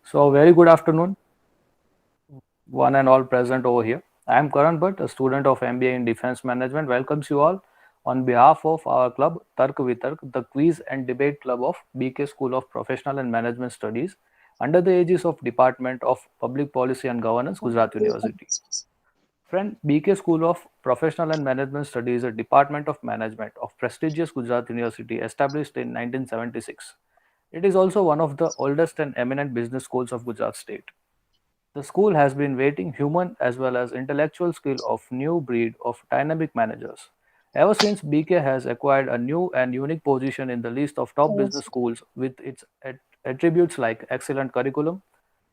So, very good afternoon, one and all present over here. I am Karan Bhatt, a student of MBA in Defense Management. Welcomes you all on behalf of our club Tark Vitark, the quiz and debate club of BK School of Professional and Management Studies, under the aegis of Department of Public Policy and Governance, Gujarat University. Friend, BK School of Professional and Management Studies is a department of management of prestigious Gujarat University established in 1976. It is also one of the oldest and eminent business schools of Gujarat state. The school has been waiting human as well as intellectual skill of new breed of dynamic managers. Ever since BK has acquired a new and unique position in the list of top business schools with its attributes like excellent curriculum,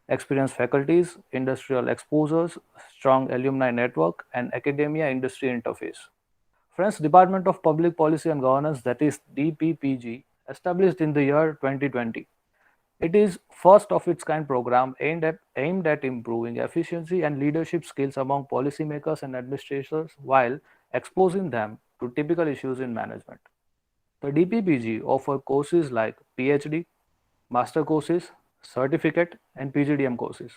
experienced faculties, industrial exposures, strong alumni network, and academia industry interface. French Department of Public Policy and Governance, that is DPPG, established in the year 2020. It is first of its kind program aimed at improving efficiency and leadership skills among policymakers and administrators while exposing them to typical issues in management. The DPPG offer courses like PhD, master courses, certificate, and PGDM courses.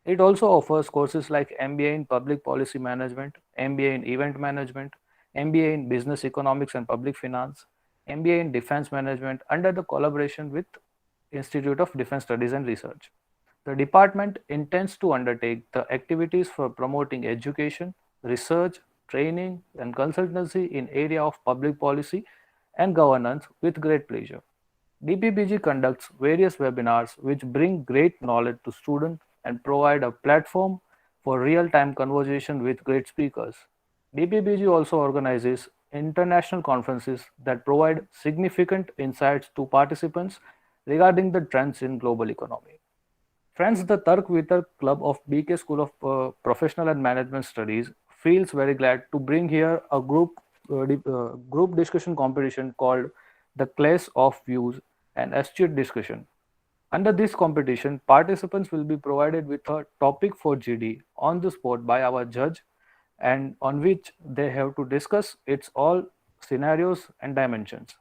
It also offers courses like MBA in Public Policy Management, MBA in Event Management, MBA in Business Economics and Public Finance, MBA in Defense Management under the collaboration with Institute of Defense Studies and Research. The department intends to undertake the activities for promoting education, research, training, and consultancy in area of public policy and governance with great pleasure. DPPG conducts various webinars which bring great knowledge to students and provide a platform for real-time conversation with great speakers. DPPG also organizes international conferences that provide significant insights to participants regarding the trends in global economy. Friends, the Tark Vitark Club of BK School of Professional and Management Studies feels very glad to bring here a group discussion competition called the Clash of Views and Astute Discussion. Under this competition, participants will be provided with a topic for GD on the spot by our judge and on which they have to discuss its all scenarios and dimensions.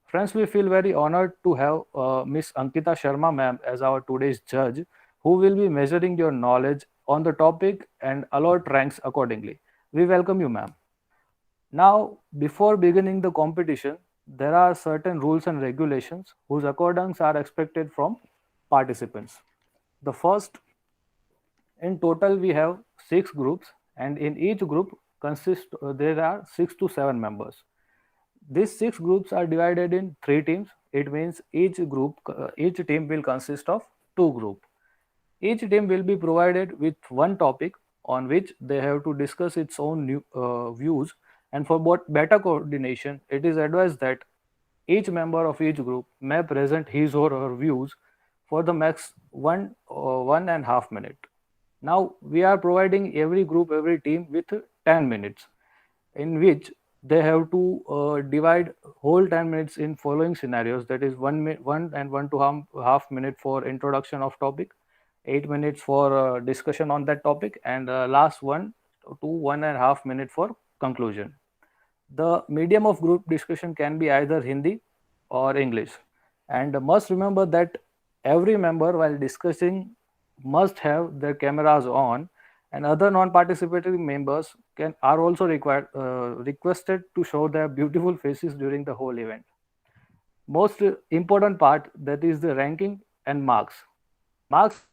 Friends, we feel very honored to have Miss Ankita Sharma ma'am as our today's judge, who will be measuring your knowledge on the topic and allot ranks accordingly. We welcome you, ma'am. Now, before beginning the competition, there are certain rules and regulations whose accordance are expected from participants. The first, in total, we have six groups, and in each group there are 6 to 7 members. These six groups are divided in three teams. It means each team will consist of two groups. Each team will be provided with one topic on which they have to discuss its own views. And for better coordination, it is advised that each member of each group may present his or her views for the max 1.5 minute. Now we are providing every group, every team with 10 minutes in which they have to divide whole 10 minutes in following scenarios, that is 1 and 1.5 minute for introduction of topic, 8 minutes for discussion on that topic, and last 1 to 1.5 minute for conclusion. The medium of group discussion can be either Hindi or English, and must remember that every member while discussing must have their cameras on, and other non-participating members are also requested to show their beautiful faces during the whole event. Most important part, that is the ranking and marks. Marks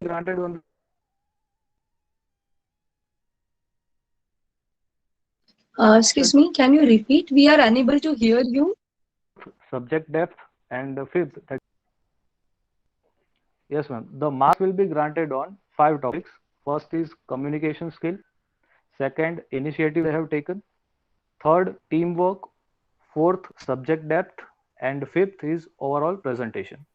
will be granted on Excuse me, can you repeat? We are unable to hear you. fourth, subject depth, and the fifth, that yes, ma'am. The marks will be granted on five topics. First is communication skill. Second, initiative they have taken. Third, teamwork. Fourth, subject depth. And fifth is overall presentation.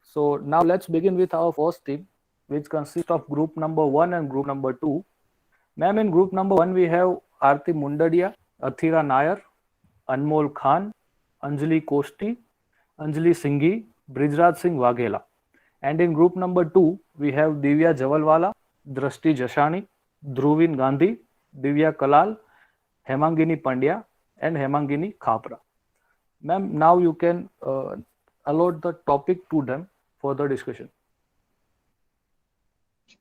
So now let's begin with our first team, which consists of group number one and group number two. Ma'am, in group number one, we have Aarti Mundadia, Athira Nair, Anmol Khan, Anjali Kosti, Anjali Singhi, Brijraj Singh Waghela. And in group number two, we have Divya Javalwala, Drashti Jashani, Dhruvin Gandhi, Divya Kalal, Hemangini Pandya, and Hemangini Khapra. Ma'am, now you can allot the topic to them for the discussion.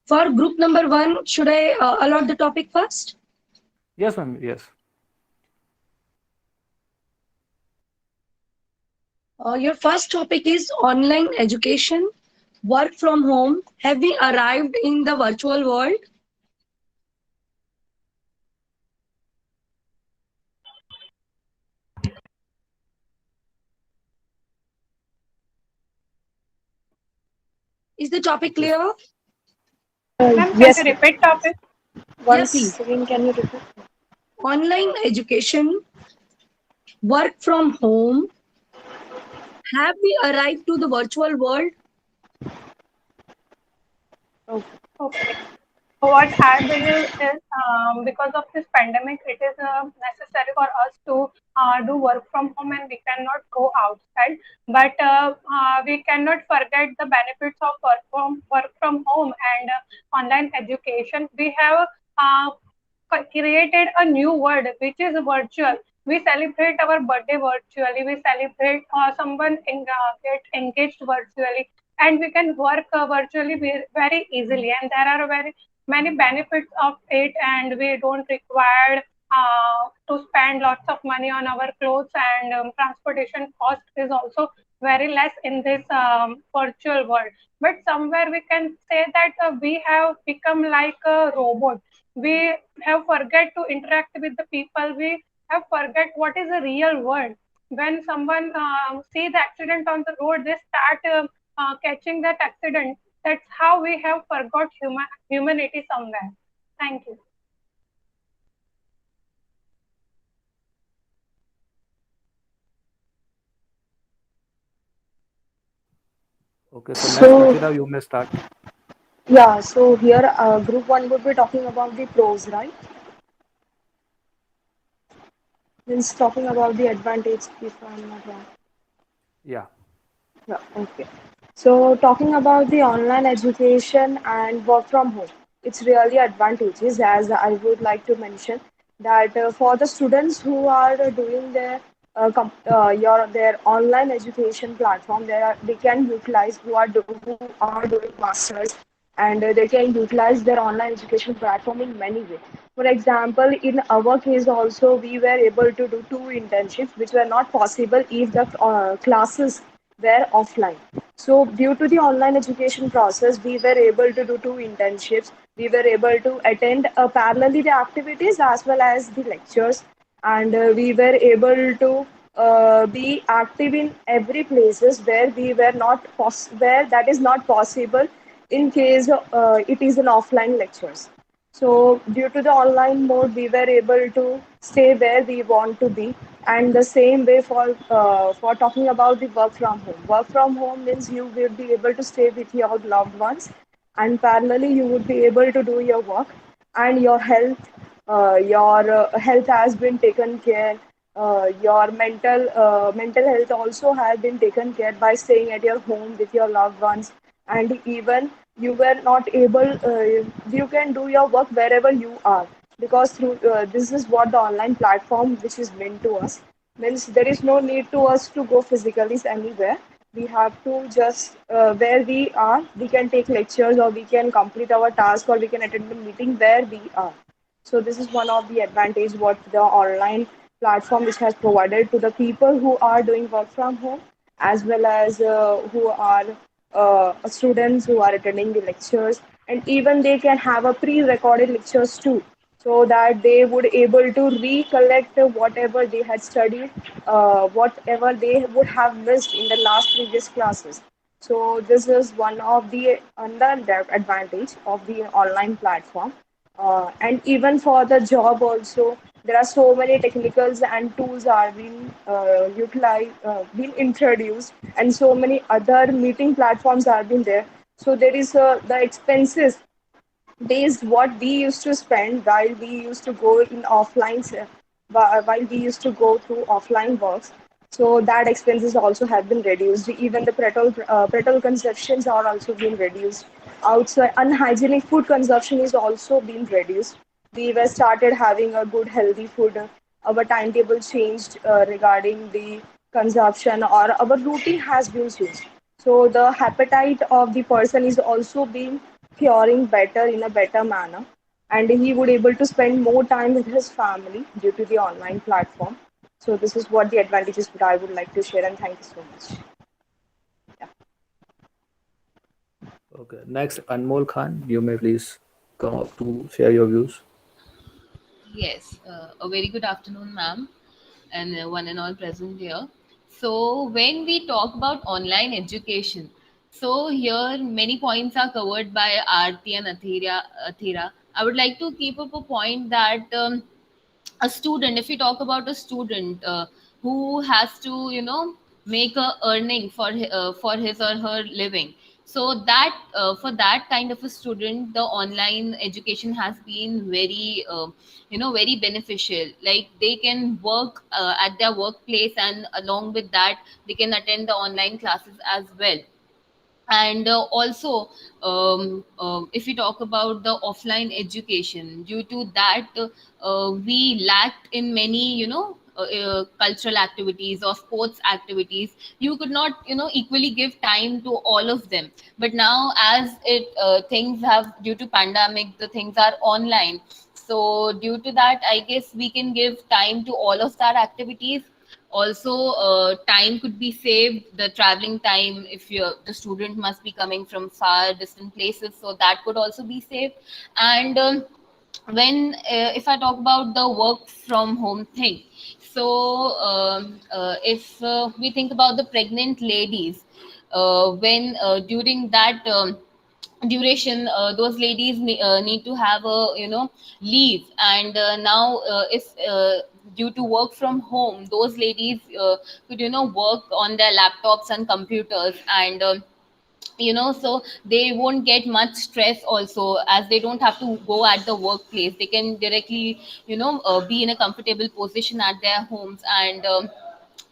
For group number one, should I allot the topic first? Yes, ma'am. Yes. Your first topic is online education, work from home. Have we arrived in the virtual world? Is the topic Okay. clear? Ma'am, can you Yes, repeat topic? Yeah, once please. again, can you repeat? Online education, work from home. Have we arrived to the virtual world? Okay. Okay. What I believe is because of this pandemic, it is necessary for us to do work from home and we cannot go outside. But we cannot forget the benefits of work from home and online education. We have created a new word which is virtual. We celebrate our birthday virtually. We celebrate someone get engaged virtually, and we can work virtually very easily. And there are very many benefits of it, and we don't require to spend lots of money on our clothes, and transportation cost is also very less in this virtual world. But somewhere we can say that we have become like a robot. We have forget to interact with the people. We have forget what is the real world. When someone see the accident on the road, they start catching that accident. That's how we have forgot humanity somewhere. Thank you. Okay. So next, So, Nakira, you may start. yeah, so here group one would be talking about the pros, right? Means talking about the advantage, if I'm not wrong. Yeah. Yeah, okay. So talking about the online education and work from home, it's really advantages as I would like to mention that for the students who are doing their online education platform, they can utilize who are doing masters and they can utilize their online education platform in many ways. For example, in our case also, we were able to do two internships, which were not possible if the classes were offline. So, due to the online education process, we were able to do two internships. We were able to attend parallelly the activities as well as the lectures, and we were able to be active in every places where we were not where that is not possible in case it is an offline lectures. So due to the online mode, we were able to stay where we want to be. And the same way for talking about the work from home. Work from home means you will be able to stay with your loved ones, and parallelly you would be able to do your work, and your health has been taken care. Your mental health also has been taken care by staying at your home with your loved ones, and even you were not able you can do your work wherever you are, because through this is what the online platform which is meant to us, means there is no need to us to go physically anywhere. We have to just where we are, we can take lectures or we can complete our task or we can attend the meeting where we are. So this is one of the advantage what the online platform which has provided to the people who are doing work from home, as well as who are students who are attending the lectures, and even they can have a pre-recorded lectures too, so that they would able to recollect whatever they had studied, whatever they would have missed in the last previous classes. So this is one of the another advantage of the online platform. And even for the job also, there are so many technicals and tools are being being introduced, and so many other meeting platforms are being there. So there is the expenses based what we used to spend while we used to go in offline while we used to go through offline works. So that expenses also have been reduced. Even the petrol consumptions are also being reduced. Outside unhygienic food consumption is also being reduced. We were started having a good healthy food our timetable changed regarding the consumption, or our routine has been changed. So the appetite of the person is also being curing better in a better manner, and he would able to spend more time with his family due to the online platform. So this is what the advantages that I would like to share, and thank you so much. Okay. Next, Anmol Khan, you may please come up to share your views. Yes, a very good afternoon, ma'am, and one and all present here. So, when we talk about online education, so here many points are covered by Aarti and Athira. I would like to keep up a point that a student, if we talk about a student who has to, make a earning for his or her living, so that for that kind of a student, the online education has been very very beneficial. Like they can work at their workplace, and along with that they can attend the online classes as well. And also, if we talk about the offline education, due to that we lacked in many cultural activities or sports activities. You could not equally give time to all of them. But now, as it things have, due to pandemic, the things are online, so due to that, I guess we can give time to all of that activities. Also, time could be saved, the traveling time, if the student must be coming from far distant places, so that could also be saved. And when if I talk about the work from home thing, so if we think about the pregnant ladies, when during that duration, those ladies need to have a leave. And now, if due to work from home, those ladies could work on their laptops and computers. And so they won't get much stress also, as they don't have to go at the workplace. They can directly be in a comfortable position at their homes and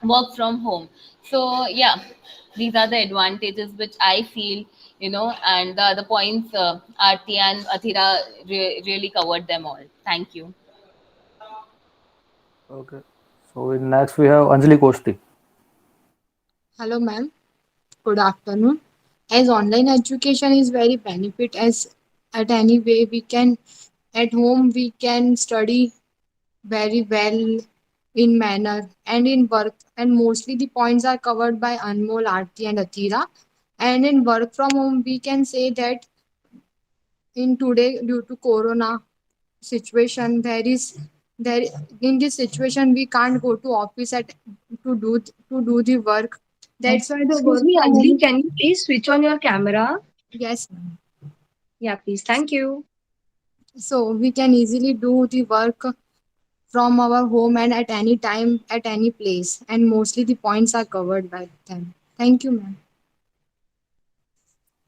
work from home. So yeah, these are the advantages which I feel, and the other points, Aarti and Athira really covered them all. Thank you. Okay. So next we have Anjali Kosti. Hello, ma'am. Good afternoon. As online education is very benefit, as at any way we can at home we can study very well in manner and in work, and mostly the points are covered by Anmol, Aarti and Athira. And in work from home we can say that in today, due to corona situation, there in this situation we can't go to office at to do the work. That's why the Excuse work me, from Anjali, home. can you please switch on your camera? Yes, ma'am. Yeah, please. Thank you. So we can easily do the work from our home and at any time, at any place, and mostly the points are covered by them. Thank you, ma'am.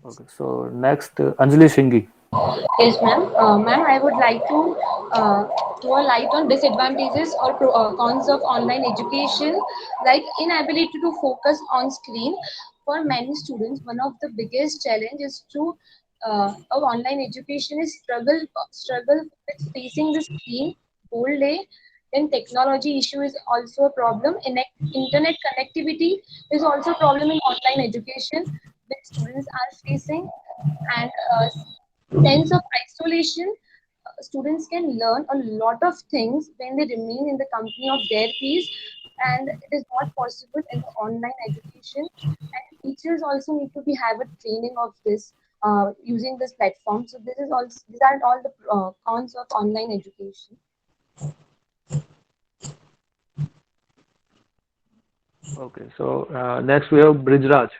Okay. So next, Anjali Singhi. Yes, ma'am. Ma'am, I would like to throw a light on disadvantages or cons of online education, like inability to focus on screen. For many students, one of the biggest challenges of online education is struggle with facing the screen whole day. Then technology issue is also a problem. Internet connectivity is also a problem in online education, which students are facing. And sense of isolation. Students can learn a lot of things when they remain in the company of their peers, and it is not possible in the online education. And teachers also need to be have a training of this using this platform. So these are all the cons of online education. Okay. So next we have Brijraj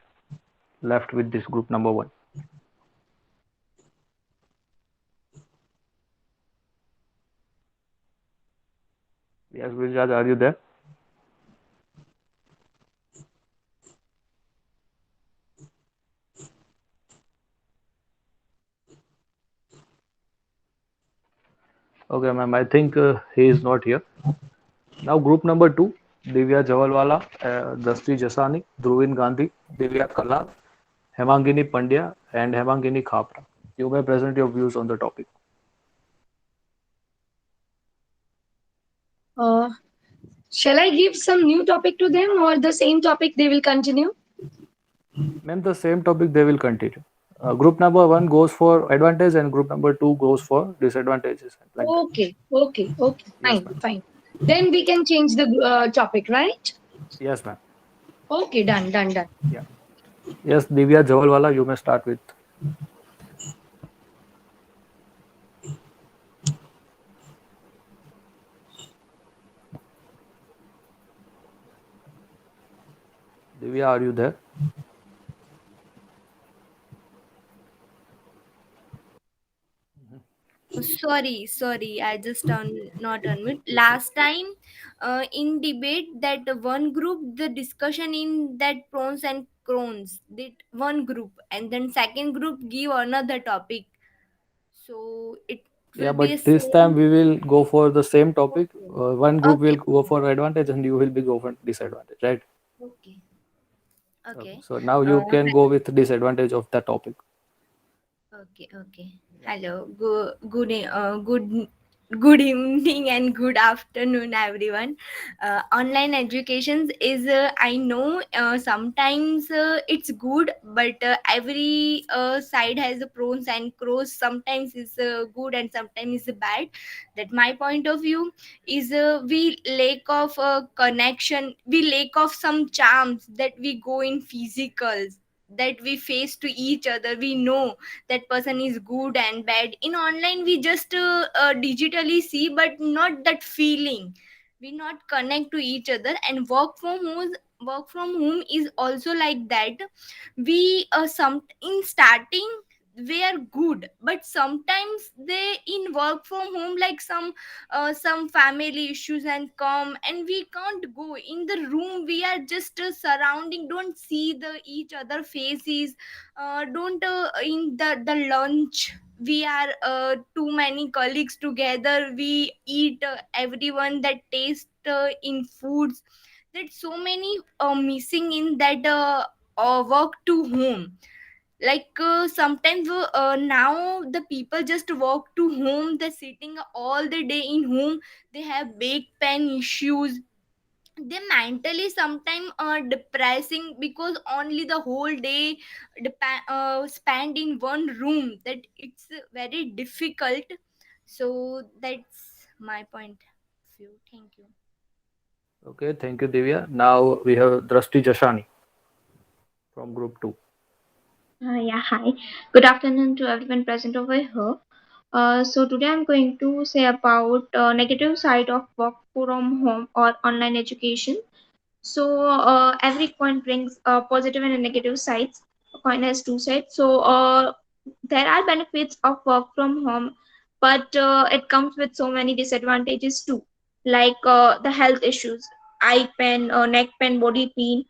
left with this group number one. Yes, Brijraj, are you there? Okay, ma'am. I think he is not here. Now, group number two, Divya Jawalwala, Drashti Jasani, Dhruvin Gandhi, Divya Kalal, Hemangini Pandya, and Hemangini Khapra. You may present your views on the topic. Uh, Shall I give some new topic to them or the same topic they will continue? Ma'am, the same topic they will continue. Group number 1 goes for advantage and group number 2 goes for disadvantages. Like that. Okay, Yes, fine, ma'am. fine. Then we can change the topic, right? Yes, ma'am. Okay, done. Yeah. Yes, Divya Jawalwala, you may start with. Divya, are you there? Sorry, I just not unmute. Last time, in debate, that one group, the discussion in that pros and cons, that one group, and then second group give another topic. So it Yeah, will be a but this time same. we will go for the same topic. One group will Okay, go for advantage and you will be go for disadvantage, right? okay, Okay. okay. So now Uh, you can go with disadvantage of the topic. Okay. Hello. Good evening and good afternoon, everyone. Online education is, I know, sometimes it's good, but every side has a pros and cons. Sometimes it's good and sometimes it's bad. That my point of view is, we lack of connection, we lack of some charms that we go in physicals, that we face to each other. We know that person is good and bad. In online we just digitally see, but not that feeling. We not connect to each other. And work from home is also like that. We some in starting we are good, but sometimes they in work from home, like some family issues and come, and we can't go in the room. We are just surrounding, don't see the each other faces. Don't In the lunch, we are too many colleagues together, we eat everyone that taste in foods. That so many missing in that work to home. Like sometimes now the people just walk to home, they're sitting all the day in home. They have back pain issues. They mentally sometimes depressing, because only the whole day spent in one room, that it's very difficult. So that's my point of view. Thank you. Okay, thank you, Divya. Now we have Drashti Jashani from group 2. Yeah, hi. Good afternoon to everyone present over here. So today I'm going to say about negative side of work from home or online education. So every coin brings positive and negative sides. A coin has two sides. So there are benefits of work from home, but it comes with so many disadvantages too, like the health issues, eye pain, neck pain, body pain.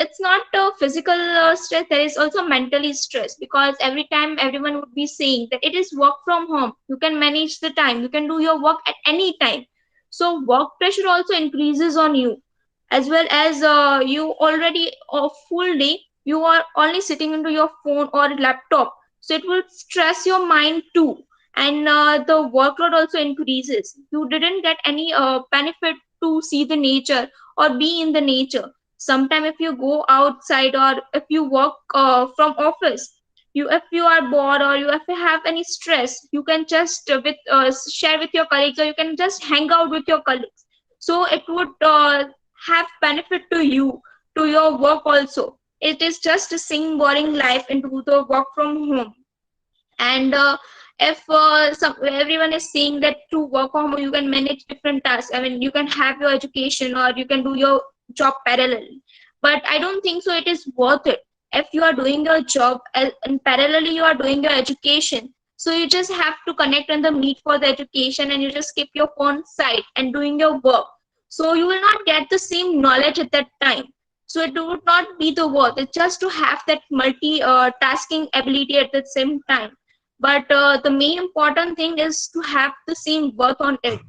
It's not physical stress. There is also mentally stress, because every time everyone would be saying that it is work from home. You can manage the time. You can do your work at any time. So work pressure also increases on you, as well as you already a full day you are only sitting into your phone or laptop, so it will stress your mind too. And the workload also increases. You didn't get any benefit to see the nature or be in the nature. Sometime if you go outside or if you work from office, if you are bored or if you have any stress, you can just share with your colleagues, or you can just hang out with your colleagues. So it would have benefit to you, to your work also. It is just a same boring life into the work from home. And if everyone is saying that to work from home you can manage different tasks, I mean you can have your education or you can do your job parallelly, but I don't think so it is worth it. If you are doing your job and parallelly you are doing your education, so you just have to connect on the meet for the education and you just keep your phone side and doing your work, so you will not get the same knowledge at that time. So it would not be the worth. It's just to have that multi tasking ability at the same time. But the main important thing is to have the same work on it.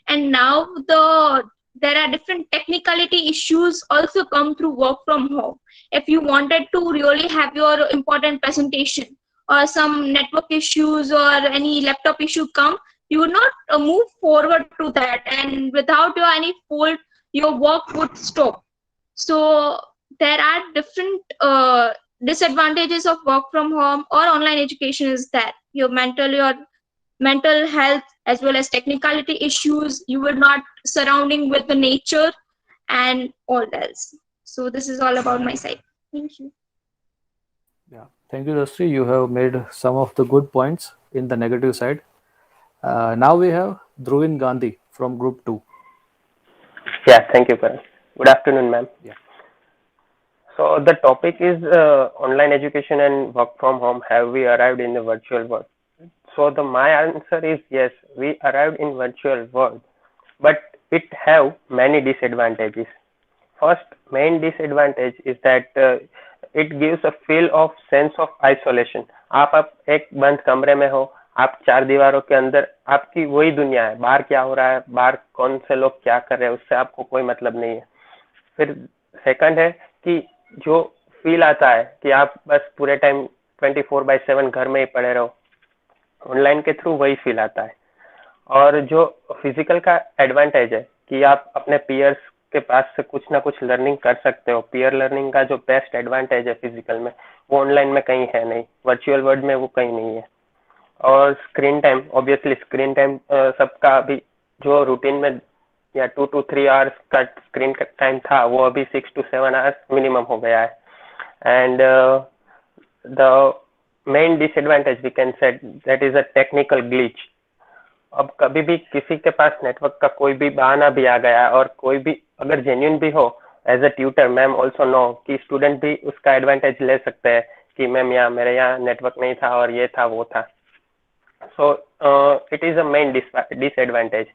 And now there are different technicality issues also come through work from home. If you wanted to really have your important presentation or some network issues or any laptop issue come, you would not move forward to that, and without your any fault your work would stop. So there are different disadvantages of work from home or online education is that your mental health as well as technicality issues, you were not surrounding with the nature and all else. So this is all about my side. Thank you. Yeah, thank you, Dusty. You have made some of the good points in the negative side. Now we have Dhruvin Gandhi from Group 2. Yeah, thank you, Karan. Good afternoon, ma'am. Yeah. So the topic is online education and work from home. Have we arrived in the virtual world? So my answer is yes. We arrived in virtual world, but it have many disadvantages. First main disadvantage is that it gives a feel of sense of isolation. आप एक बंद कमरे में हो, आप चार दीवारों के अंदर, आपकी वही दुनिया है, बाहर क्या हो रहा है, बाहर कौन से लोग क्या कर रहे हैं, उससे आपको कोई मतलब नहीं है. फिर सेकंड है कि जो फील आता है कि आप बस पूरे टाइम 24/7 घर में ही पड़े रहो, ऑनलाइन के थ्रू वही फील आता है. और जो फिजिकल का एडवांटेज है कि आप अपने पीयर्स के पास से कुछ ना कुछ लर्निंग कर सकते हो. पीयर लर्निंग का जो बेस्ट एडवांटेज है फिजिकल में, वो ऑनलाइन में कहीं है नहीं, वर्चुअल वर्ल्ड में वो कहीं नहीं है. और screen time, obviously screen time सबका अभी जो रूटीन में या 2 to 3 आवर्स का स्क्रीन टाइम था, वो अभी 6 to 7 आवर्स मिनिमम हो गया है. And the main disadvantage we can say that is a technical glitch. अब कभी भी किसी के पास नेटवर्क का कोई भी बहाना भी आ गया और कोई भी अगर जेन्युइन भी हो, as a tutor ma'am also know कि स्टूडेंट भी उसका एडवांटेज ले सकते हैं कि मैम यहाँ मेरे यहाँ नेटवर्क नहीं था और ये था वो था. So it is a main disadvantage.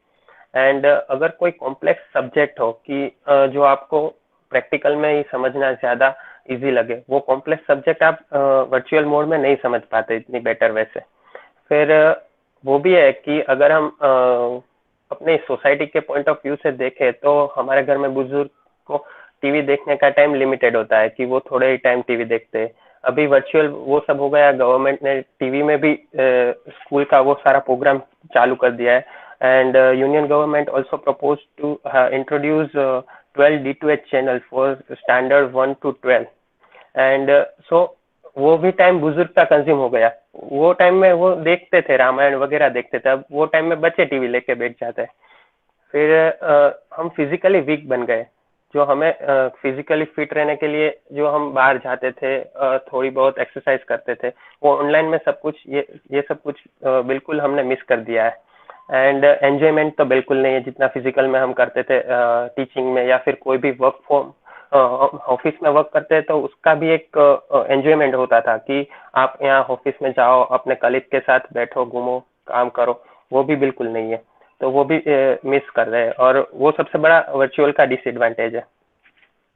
And अगर कोई कॉम्प्लेक्स सब्जेक्ट हो कि जो आपको प्रैक्टिकल में ही समझना ज्यादा इजी लगे, वो कॉम्प्लेक्स सब्जेक्ट आप वर्चुअल मोड में नहीं समझ पाते इतनी बेटर वैसे. फिर वो भी है कि अगर हम अपने सोसाइटी के पॉइंट ऑफ व्यू से देखें तो हमारे घर में बुजुर्ग को टीवी देखने का टाइम लिमिटेड होता है कि वो थोड़े ही टाइम टीवी देखते हैं. अभी वर्चुअल वो सब हो गया, गवर्नमेंट ने टीवी में भी स्कूल का वो सारा प्रोग्राम चालू कर दिया है. And union government also propose to introduce 12 D2H channel for standard 1 to 12. And so वो भी टाइम बुजुर्ग का कंज्यूम हो गया. वो टाइम में वो देखते थे, रामायण वगैरह देखते थे. अब वो टाइम में बच्चे टीवी लेके बैठ जाते हैं. फिर हम फिजिकली वीक बन गए. जो हमें फिजिकली फिट रहने के लिए जो हम बाहर जाते थे, थोड़ी बहुत एक्सरसाइज करते थे, वो ऑनलाइन में सब कुछ ये सब कुछ बिल्कुल हमने मिस कर दिया है. एंड एंजॉयमेंट तो बिल्कुल नहीं है जितना फिजिकल में हम करते थे. टीचिंग में या फिर कोई भी वर्क फ्रॉम ऑफिस में वर्क करते हैं तो उसका भी एक एंजॉयमेंट होता था कि आप यहाँ ऑफिस में जाओ, अपने कलीग के साथ बैठो, घूमो, काम करो. वो भी बिल्कुल नहीं है, तो वो भी मिस कर रहे हैं. और वो सबसे बड़ा वर्चुअल का डिसएडवांटेज है.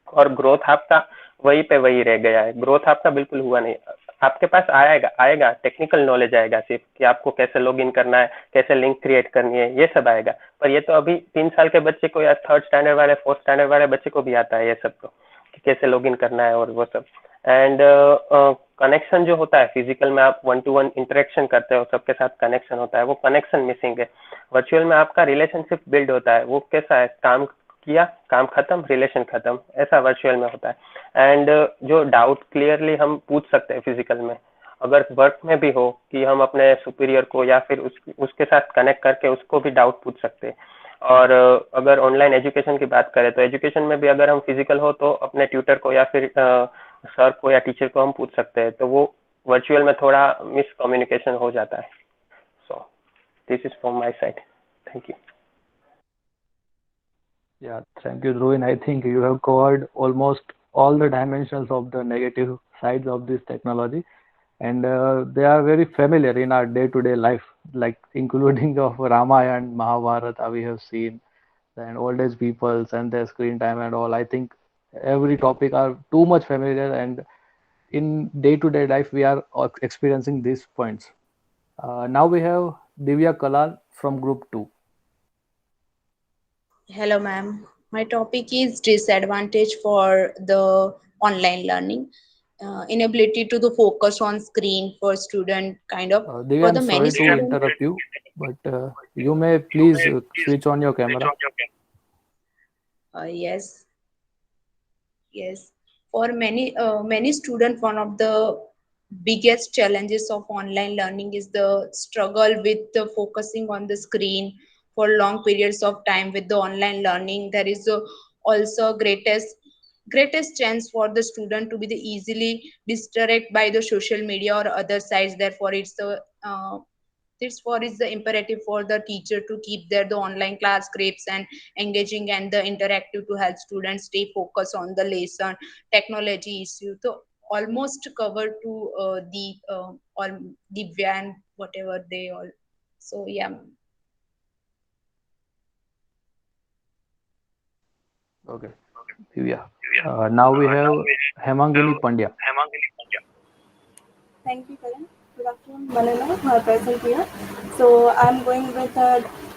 और ग्रोथ आपका वही पे वही रह गया है. ग्रोथ आपका बिल्कुल हुआ नहीं. आपके पास आएगा टेक्निकल नॉलेज आएगा सिर्फ कि आपको कैसे लॉग इन करना है, कैसे लिंक क्रिएट करनी है, ये सब आएगा. पर ये तो अभी 3 साल के बच्चे को या 3rd स्टैंडर्ड वाले 4th स्टैंडर्ड वाले बच्चे को भी आता है ये सब, तो कि कैसे लॉग इन करना है और वो सब. एंड कनेक्शन जो होता है फिजिकल में, आप 1-to-1 इंटरेक्शन करते हो, सबके साथ कनेक्शन होता है, वो कनेक्शन मिसिंग है. वर्चुअल में आपका रिलेशनशिप बिल्ड होता है. वो कैसा है, काम किया, काम खत्म, रिलेशन खत्म, ऐसा वर्चुअल में होता है. एंड जो डाउट क्लियरली हम पूछ सकते हैं फिजिकल में, अगर वर्क में भी हो कि हम अपने सुपीरियर को या फिर उसके साथ कनेक्ट करके उसको भी डाउट पूछ सकते हैं. और अगर ऑनलाइन एजुकेशन की बात करें तो एजुकेशन में भी अगर हम फिजिकल हो तो अपने ट्यूटर को या फिर सर को या टीचर को हम पूछ सकते हैं. तो वो वर्चुअल में थोड़ा मिस कम्युनिकेशन हो जाता है. So this is from my side. Thank you. Yeah, thank you, Dhruvin. I think you have covered almost all the dimensions of the negative sides of this technology, and they are very familiar in our day-to-day life, like including of Ramayana, Mahabharata we have seen, and old age peoples and their screen time and all. I think every topic are too much familiar, and in day-to-day life we are experiencing these points. Now we have Divya Kalal from Group 2. Hello, ma'am. My topic is disadvantage for the online learning. Inability to the focus on screen for student kind of. Divya, For I'm the many sorry to students. interrupt you, but you may please switch on your camera. Yes, yes. For many students, one of the biggest challenges of online learning is the struggle with the focusing on the screen for long periods of time. With the online learning, there is also greatest chance for the student to be the easily distracted by the social media or other sites. Therefore, this for is the imperative for the teacher to keep the online class scripts and engaging and the interactive to help students stay focused on the lesson. Technology issue so almost covered to all the van whatever they all. So yeah. Okay, Divya. Now we have Hemangini Pandya. Thank you, Karan. Good afternoon, Manana, my present here. So I'm going with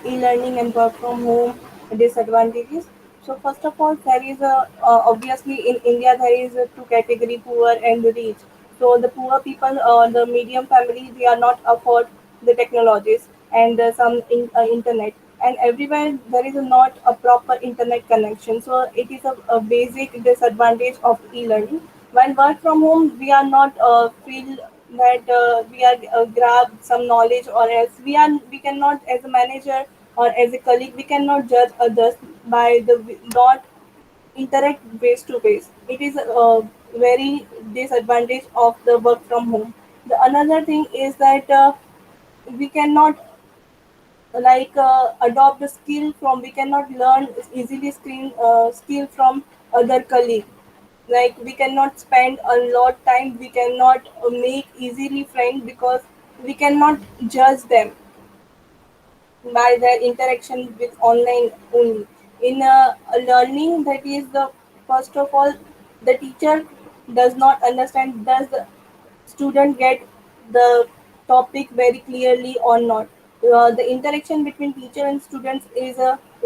e-learning and work from home disadvantages. So first of all, there is a obviously in India there is a two category poor and rich. So the poor people, the medium family, they are not afford the technologies and internet. And everywhere there is not a proper internet connection. So it is a basic disadvantage of e-learning. While work from home, we are not feel that we are grab some knowledge, or else we cannot as a manager or as a colleague we cannot judge others by the not interact face to face. It is a very disadvantage of the work from home. The another thing is that we cannot adopt the skill from we cannot learn easily skill from other colleague. Like we cannot spend a lot time, we cannot make easily friend because we cannot judge them by their interaction with online only. In a learning, that is the first of all, the teacher does not understand, does the student get the topic very clearly or not. The interaction between teacher and students is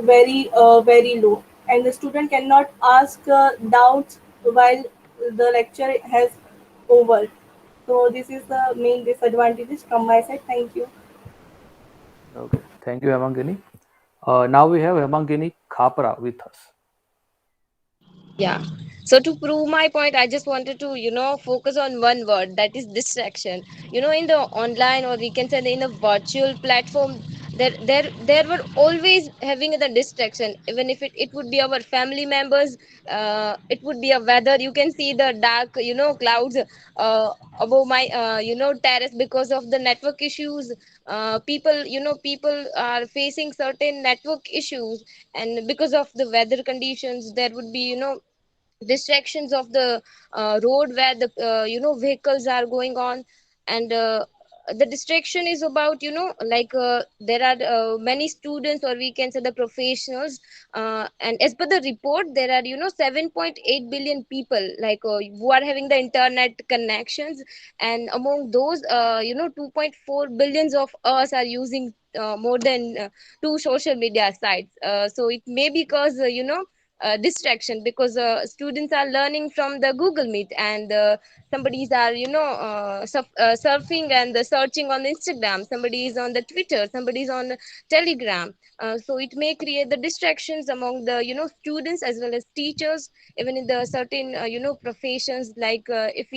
very low, and the student cannot ask doubts while the lecture has over. So this is the main disadvantages from my side. Thank you. Okay, thank you, Hemangini. Now we have Hemangini Khapra with us. Yeah. So to prove my point, I just wanted to, focus on one word, that is distraction. In the online, or we can say in a virtual platform, there were always having the distraction. Even if it would be our family members, it would be a weather. You can see the dark, clouds above my, terrace because of the network issues. People are facing certain network issues, and because of the weather conditions, there would be, distractions of the road where the vehicles are going on. And the distraction is about, there are many students, or we can say the professionals, and as per the report, there are 7.8 billion people, who are having the internet connections. And among those, 2.4 billions of us are using more than two social media sites. So it may be cause distraction, because students are learning from the Google Meet, and somebody's are surfing and searching on Instagram, somebody is on the Twitter, somebody is on Telegram. So it may create the distractions among the students as well as teachers, even in the certain professions, like if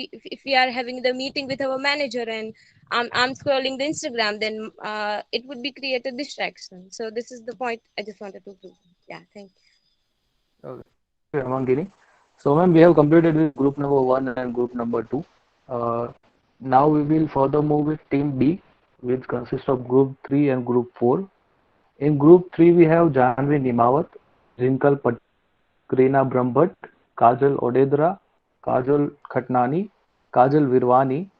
we are having the meeting with our manager, and I'm scrolling the Instagram, then it would be created distraction. So this is the point I just wanted to prove. Yeah, thank you. Okay, Hemangini. So, ma'am, we have completed with group number one and group number two. Uh, Now we will further move with team B, which consists of group three and group four. In group three, we have Janvi Nimawat, Rinkal Patel, Karina Brahmbhatt, Kajal Odedra, Kajal Khatnani, Kajal Virwani,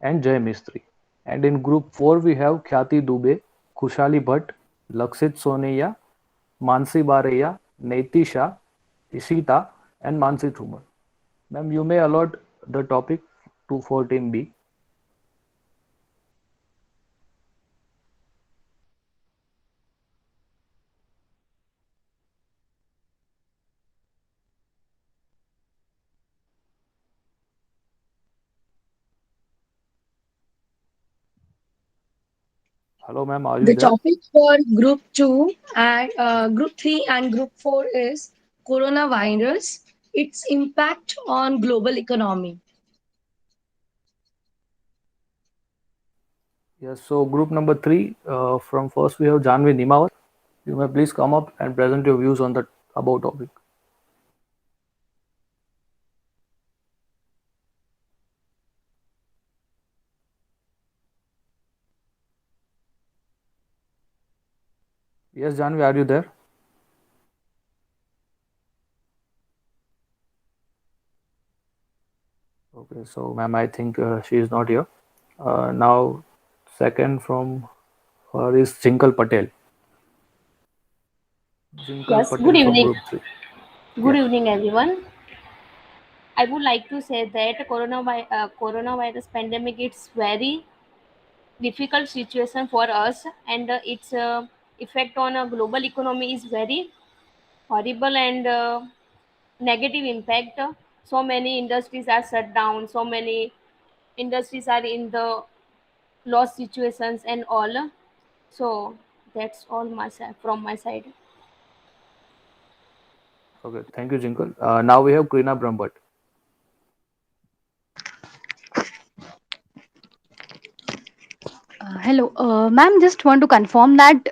and Jay Mistry. And in group 4, we have Khyati Dubey, Khushali Bhatt, Lakshit Soneya, Mansi Bareya, Neiti Shah, Ishita, and Mansi Thumar. Ma'am, you may allot the topic to for team B. Hello, ma'am. Are you The there? topic for group 2 and group 3 and group 4 is coronavirus, its impact on global economy. Yes. So group number three. From first we have Janvi Nimawat. You may please come up and present your views on the above topic. Yes, Janvi, are you there? Okay, so ma'am, I think she is not here. Now, second from her is Jinkal Patel. Jinkal Yes, good Patel from evening. group 3. Good Yeah. evening, everyone. I would like to say that coronavirus pandemic it's very difficult situation for us, and its effect on a global economy is very horrible and negative impact. So many industries are shut down. So many industries are in the loss situations and all. So that's all from my side. Okay, thank you, Jinkal. Now we have Krina Brahmbhatt. Hello, ma'am. Just want to confirm that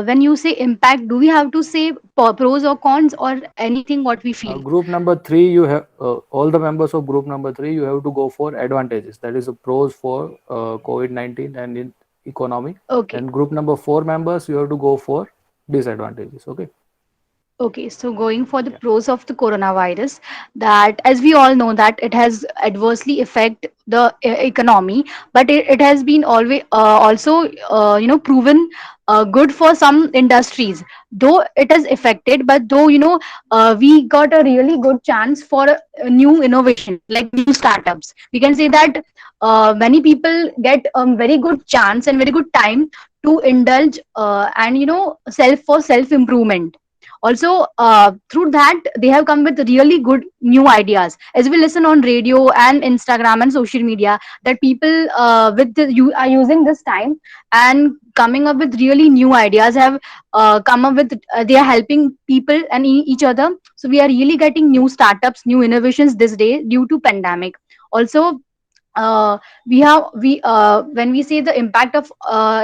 when you say impact, do we have to say pros or cons or anything what we feel? Group number 3, you have all the members of group number 3. You have to go for advantages. That is the pros for COVID-19 and in economy. Okay. And group number 4 members, you have to go for disadvantages. Okay. Okay, so going for the pros of the coronavirus, that as we all know that it has adversely affect the economy, but it has been always also proven good for some industries. Though it has affected, but though we got a really good chance for a new innovation like new startups. We can say that many people get a very good chance and very good time to indulge and self improvement also. Through that they have come with really good new ideas, as we listen on radio and Instagram and social media, that people you are using this time and coming up with really new ideas, have come up with they are helping people and each other. So we are really getting new startups, new innovations this day due to pandemic also. We when we say the impact of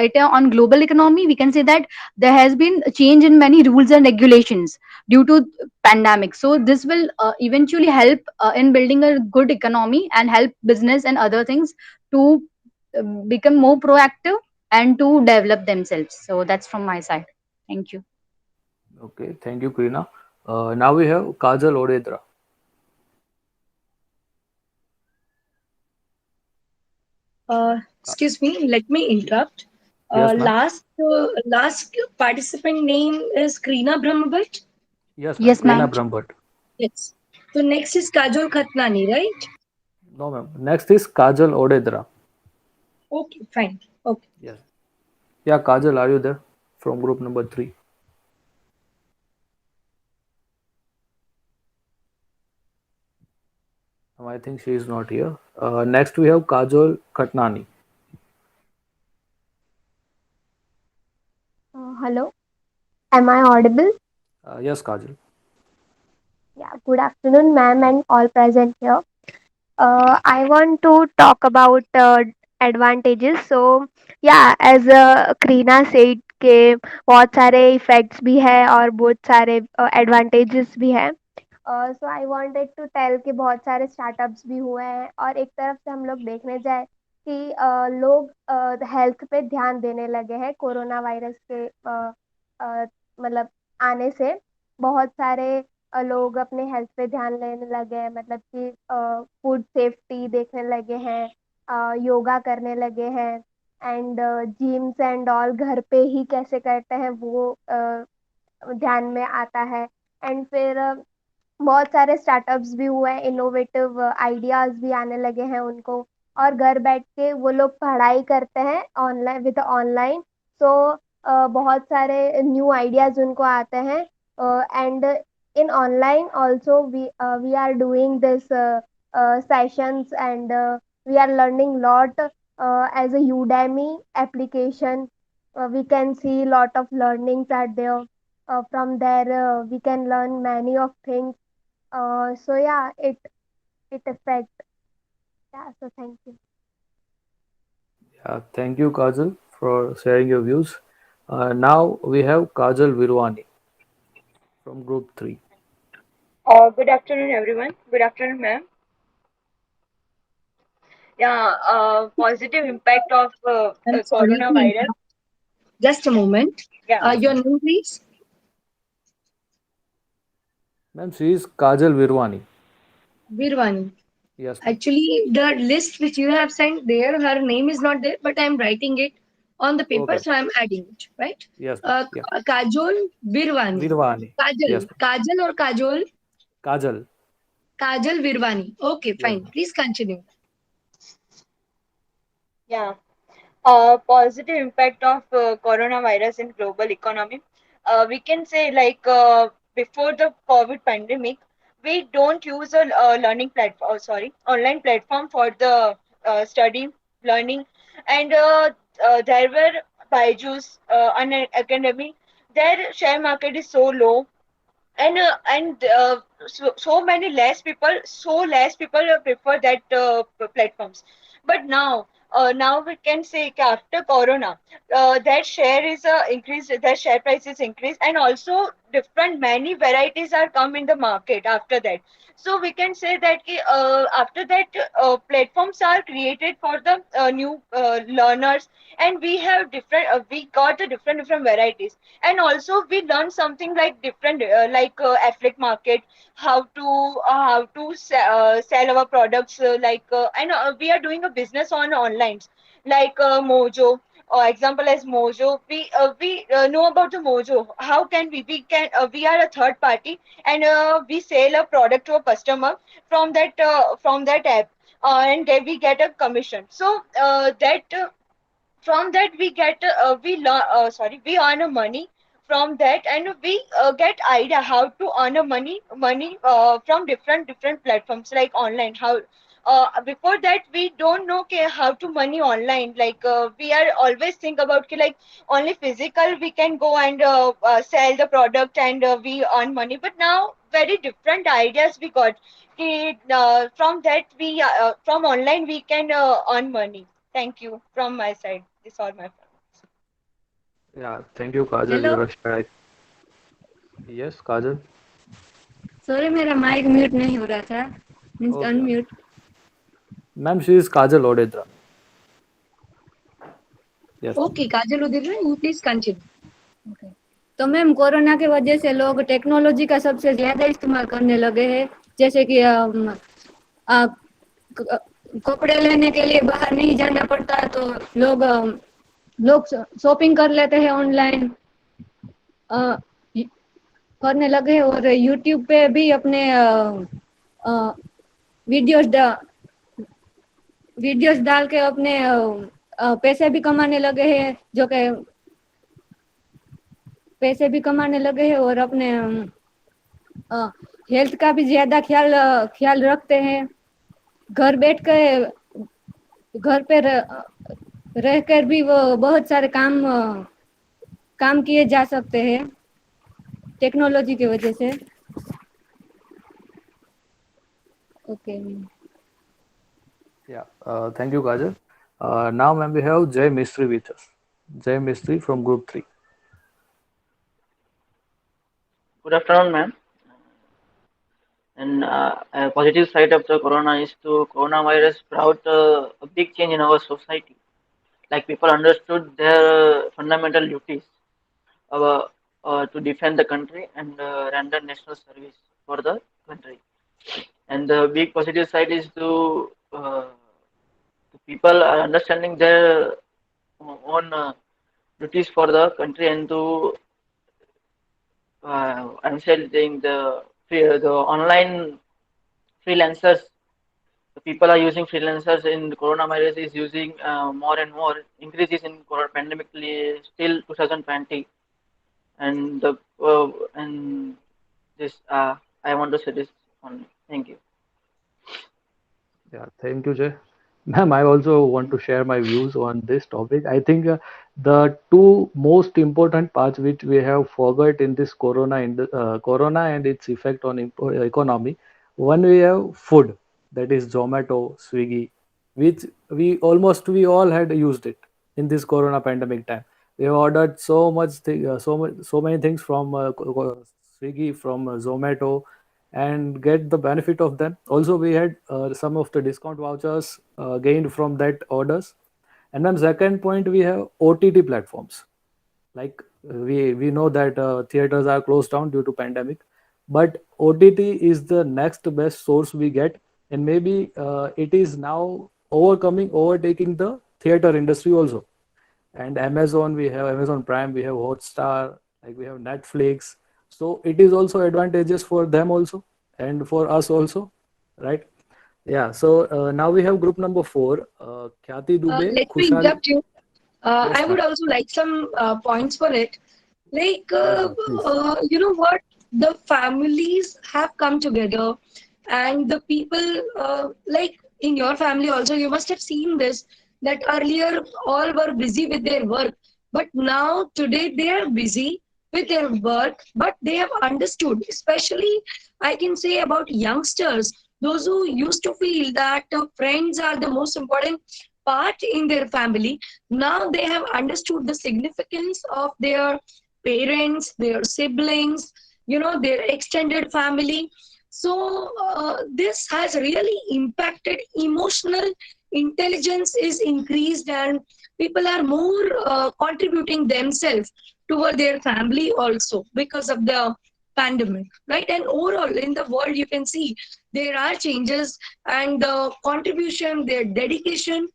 it on global economy, we can say that there has been a change in many rules and regulations due to pandemic. So this will eventually help in building a good economy and help business and other things to become more proactive and to develop themselves. So that's from my side. Thank you. Okay, thank you, Krina. Now we have Kajal Odedra. Excuse me, let me interrupt. Yes, ma'am. Last participant name is Krina Brahmbhatt. Yes, ma'am. Yes, Krina ma'am. Brahmbhatt. Yes. So next is Kajol Khatnani, right? No, ma'am. Next is Kajal Odedra. Okay, fine. Okay. Yes. Yeah, Kajal, are you there from group number 3? I think she is not here. Next we have Kajol Khatnani. Hello, am I audible? Yes, Kajal. Yeah, good afternoon, ma'am, and all present here. I want to talk about advantages. So, yeah, as Krina said कि बहुत सारे effects भी है और बहुत सारे advantages भी है. सो आई वांटेड टू टेल कि बहुत सारे स्टार्टअप्स भी हुए हैं और एक तरफ से हम लोग देखने जाए कि लोग हेल्थ पे ध्यान देने लगे हैं कोरोना वायरस के मतलब आने से. बहुत सारे लोग अपने हेल्थ पे ध्यान लेने लगे हैं, मतलब कि फूड सेफ्टी देखने लगे हैं, योगा करने लगे हैं एंड जिम्स एंड ऑल घर पे ही कैसे करते हैं वो ध्यान में आता है. एंड फिर बहुत सारे स्टार्टअप्स भी हुए हैं, इनोवेटिव आइडियाज भी आने लगे हैं उनको, और घर बैठ के वो लोग पढ़ाई करते हैं ऑनलाइन विद ऑनलाइन. सो बहुत सारे न्यू आइडियाज उनको आते हैं and in online also we are doing this sessions and we are learning lot as a Udemy application We can see lot of learnings are there. From there, we can learn many of things. So yeah, it affect. Yeah. So thank you. Yeah, thank you, Kajal, for sharing your views. Now we have Kajal Virwani from Group 3. Good afternoon, everyone. Good afternoon, ma'am. Yeah, positive impact of I'm sorry to coronavirus. interrupt. Just a moment. Yeah. Your name, please. Ma'am, she is Kajal Virwani. Virvani. Yes, ma'am. Actually, the list which you have sent there, her name is not there, but I'm writing it on the paper, Okay. so I'm adding it, right? Yes, ma'am. Yeah. Kajol Virvani. Virwani. Yes, Kajal. ma'am. Kajal or Kajol? Kajal. Kajal Virvani. Okay, Yes, fine. ma'am. Please continue. Yeah. Positive impact of coronavirus in global economy. We can say like before the COVID pandemic, we don't use a learning platform. Oh, sorry, online platform for the study, learning, and there were Byju's an academy. Their share market is so low, and so many less people prefer that platforms. But now we can say that after corona, that share is increased, that share price is increased, and also different many varieties are come in the market after that. So we can say that after that platforms are created for the new learners, and we have different we got the different varieties, and also we learn something like different affiliate market, how to sell our products, and we are doing a business on online, like Mojo. Example as Mojo, we know about the Mojo. How can we are a third party, and we sell a product to a customer from that app, and then we get a commission. So that from that we get we earn a money from that, and we get idea how to earn a money from different platforms like online. How before that we don't know how to money online, like we are always think about like only physical we can go and sell the product, and we earn money. But now very different ideas we got. From that we from online we can earn money. Thank you from my side. This all my friends. Yeah, thank you, Kajal. Hello. Your share. Yes, Kajal. Sorry, मेरा mic mute नहीं हो रहा था. Means Okay. Unmute. Ma'am, she is Kajal Odedra. Yes. Okay, Kajal Udira, you please continue. तो ma'am, corona की वजह से लोग टेक्नोलॉजी का सबसे ज्यादा इस्तेमाल करने लगे हैं. जैसे कि कपड़े लेने के लिए बाहर नहीं जाना पड़ता, तो लोग शॉपिंग कर लेते हैं ऑनलाइन, करने लगे हैं. और यूट्यूब पे भी अपने वीडियोस वीडियोस डाल के अपने पैसे भी कमाने लगे हैं, जो कि पैसे भी कमाने लगे हैं, और अपने हेल्थ का भी ज्यादा ख्याल रखते हैं. घर बैठ कर घर पे रहकर भी वो बहुत सारे काम किए जा सकते हैं टेक्नोलॉजी की वजह से. Okay. Yeah. Thank you, Kajal. Now, ma'am, we have Jay Mistry with us. Jay Mistry from Group 3. Good afternoon, ma'am. And a positive side of the corona is to coronavirus brought a big change in our society. Like people understood their fundamental duties uh, to defend the country and render national service for the country. And the big positive side is to the people are understanding their own duties for the country, and to I'm saying the online freelancers. The people are using freelancers in the coronavirus is using more and more increases in pandemic still 2020, and the and this I want to say this only. Thank you. Yeah, thank you, Jay. Ma'am, I also want to share my views on this topic. I think the two most important parts which we have forgot in this corona and its effect on economy. One, we have food, that is Zomato, Swiggy, which we all had used it in this corona pandemic time. We have ordered so many things from Swiggy, from Zomato, and get the benefit of them. Also, we had some of the discount vouchers gained from that orders. And then second point, we have OTT platforms. Like we know that theaters are closed down due to pandemic, but OTT is the next best source we get, and maybe it is now overtaking the theater industry also. And Amazon, we have Amazon Prime, we have Hotstar, like we have Netflix. So it is also advantageous for them also and for us also, right? Yeah. So now we have group number 4, Khyati Dubey, Let me Khushal. interrupt you. Yes, I would ma'am. also like some points for it. Like, Yes, ma'am, please. you know what? The families have come together, and the people, like in your family also, you must have seen this, that earlier all were busy with their work, but now today they are busy with their work, but they have understood, especially I can say about youngsters, those who used to feel that friends are the most important part in their family. Now they have understood the significance of their parents, their siblings, their extended family. So this has really impacted. Emotional intelligence is increased, and people are more contributing themselves toward their family also because of the pandemic, right? And overall in the world, you can see there are changes, and the contribution, their dedication,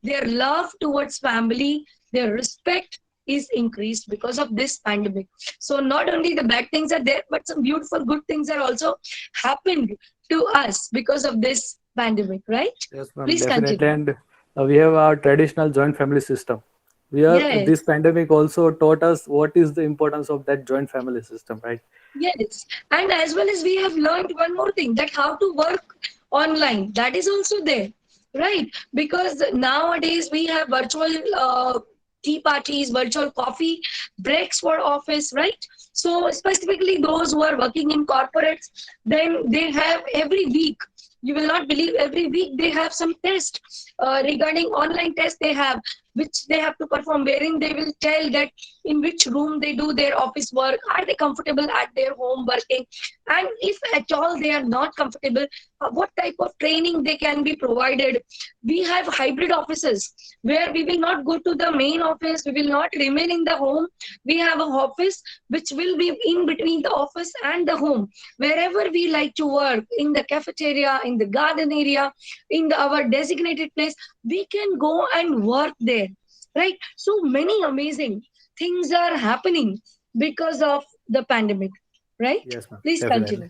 their love towards family, their respect is increased because of this pandemic. So not only the bad things are there, but some beautiful good things are also happened to us because of this pandemic, right? Yes, ma'am, Please definitely. continue. And we have our traditional joint family system. Yes. This pandemic also taught us what is the importance of that joint family system, right? Yes, and as well as we have learned one more thing, that how to work online. That is also there, right? Because nowadays we have virtual tea parties, virtual coffee breaks for office, right? So specifically those who are working in corporates, then they have every week. You will not believe, every week they have some test regarding online test they have, which they have to perform, wherein they will tell that in which room they do their office work, are they comfortable at their home working, and if at all they are not comfortable, what type of training they can be provided. We have hybrid offices where we will not go to the main office, we will not remain in the home. We have an office which will be in between the office and the home, wherever we like to work, in the cafeteria, in the garden area, in our designated place, we can go and work there, right? So many amazing things are happening because of the pandemic, right? Yes, ma'am, Please definitely. continue.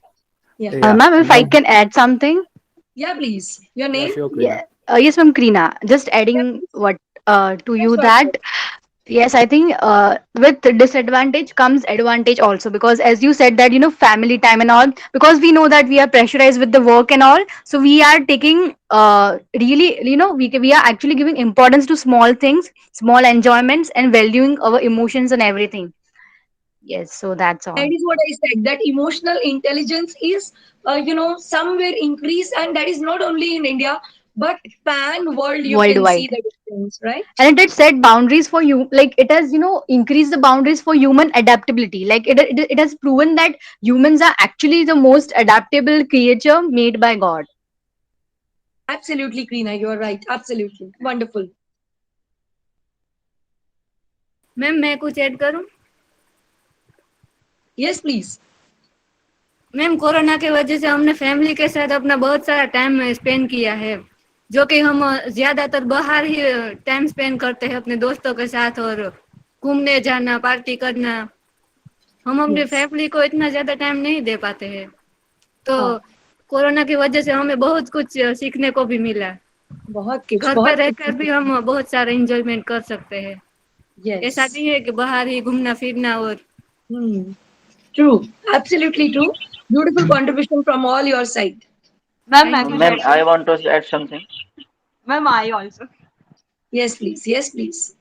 Yeah. Yeah. Ma'am, if And I now, can add something. Yeah, please. Your yeah, name? sure, Krina. Yeah. Yes, ma'am, Krina. Just adding what to Yes, you sure, sure. that yes, I think with disadvantage comes advantage also, because as you said that family time and all, because we know that we are pressurized with the work and all, so we are taking really we are actually giving importance to small things, small enjoyments, and valuing our emotions and everything. Yes, so that's That all. is what I said, that emotional intelligence is somewhere increased, and that is not only in India, but pan world you can see Worldwide. the difference, right? And it had set boundaries for you, like it has increased the boundaries for human adaptability, like it has proven that humans are actually the most adaptable creature made by God. Absolutely, Krina, you are right. Absolutely. Wonderful. Ma'am मैं कुछ add करूं? Yes, please. Ma'am corona की वजह से हमने family के साथ अपना बहुत सारा टाइम स्पेंड किया है, जो कि हम ज्यादातर बाहर ही टाइम स्पेंड करते हैं अपने दोस्तों के साथ, और घूमने जाना, पार्टी करना। हम अपनी Yes. फैमिली को इतना ज्यादा टाइम नहीं दे पाते हैं, तो हाँ, कोरोना की वजह से हमें बहुत कुछ सीखने को भी मिला। बहुत कुछ घर पर बहुत रहकर कुछ। भी हम बहुत सारा एंजॉयमेंट कर सकते हैं। ऐसा Yes. नहीं है कि बाहर ही घूमना फिरना। और True. Absolutely true. Beautiful contribution from all your side. So, thank you ma'am, ma'am. I want to add something. Ma'am, I also. Yes, please. Yes, please.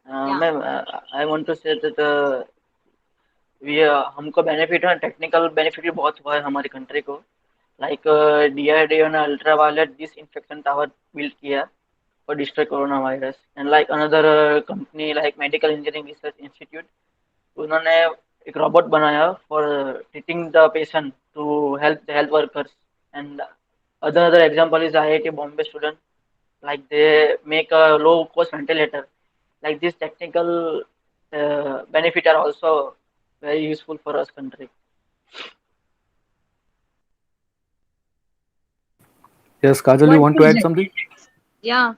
Yeah. Ma'am, I want to say that we हमको benefit है, technical benefit भी बहुत हुआ है हमारी country को. Like DRDO ने ultra violet disinfection tower build किया for destroy coronavirus. And like another company like Medical Engineering Research Institute, उन्होंने एक रोबोट बनाया for treating the patient to help the health workers. And another example is IIT Bombay student, like they make a low cost ventilator. Like this technical benefit are also very useful for us country. Yes, Kajal, you want to add something? या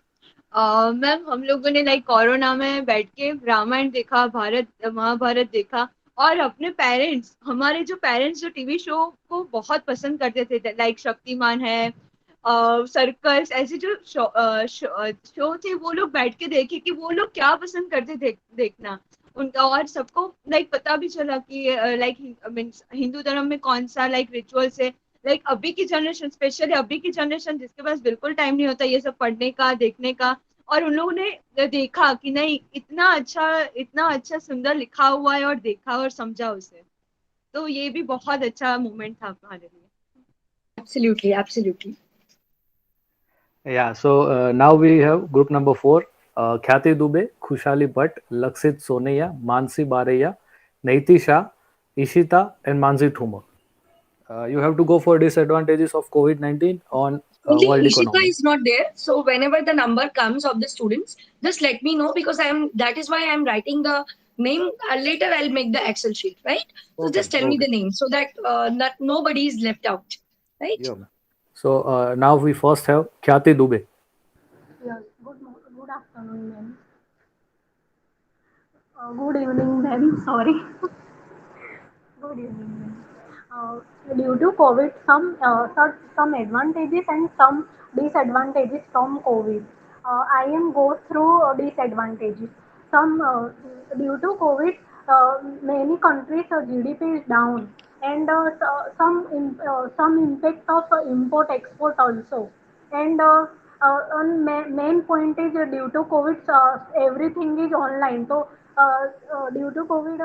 ma'am हम लोगों ने like corona में बैठ के रामायण देखा, महाभारत देखा, और अपने पेरेंट्स, हमारे जो पेरेंट्स जो टीवी शो को बहुत पसंद करते थे, लाइक शक्तिमान है, सर्कस, ऐसे जो शो थे, वो लोग बैठ के देखे कि वो लोग क्या पसंद करते थे देखना उनका, और सबको लाइक पता भी चला कि लाइक मीन्स हिंदू धर्म में कौन सा लाइक रिचुअल्स है. लाइक अभी की जनरेशन, स्पेशली अभी की जनरेशन जिसके पास बिल्कुल टाइम नहीं होता ये सब पढ़ने का, देखने का, और उन लोगों ने देखा कि नहीं इतना अच्छा सुंदर लिखा हुआ है, और देखा और समझा उसे, तो ये भी बहुत अच्छा मोमेंट था हमारे लिए. Absolutely, absolutely. Yeah, so now we have group number 4, Khyati Dubey, Khushali Bhatt, Lakshit Soneya, Mansi Bareya, Naiti Shah, Ishita, and Mansi Thumar. You have to go for disadvantages of COVID-19 on Only world Ishika economy. is not there. So whenever the number comes of the students, just let me know, because that is why I'm writing the name. Later I'll make the Excel sheet, right? So Okay, just tell me the name so that nobody is left out, right? Yeah. So now we first have Khyati Dubey. Yes, good afternoon, ma'am. Good evening, ma'am. Sorry. Good evening, ma'am. Due to COVID, some advantages and some disadvantages from COVID. I am go through disadvantages. Due to COVID, many countries GDP is down, and some impact of import export also. And main point is due to COVID, everything is online. So due to COVID,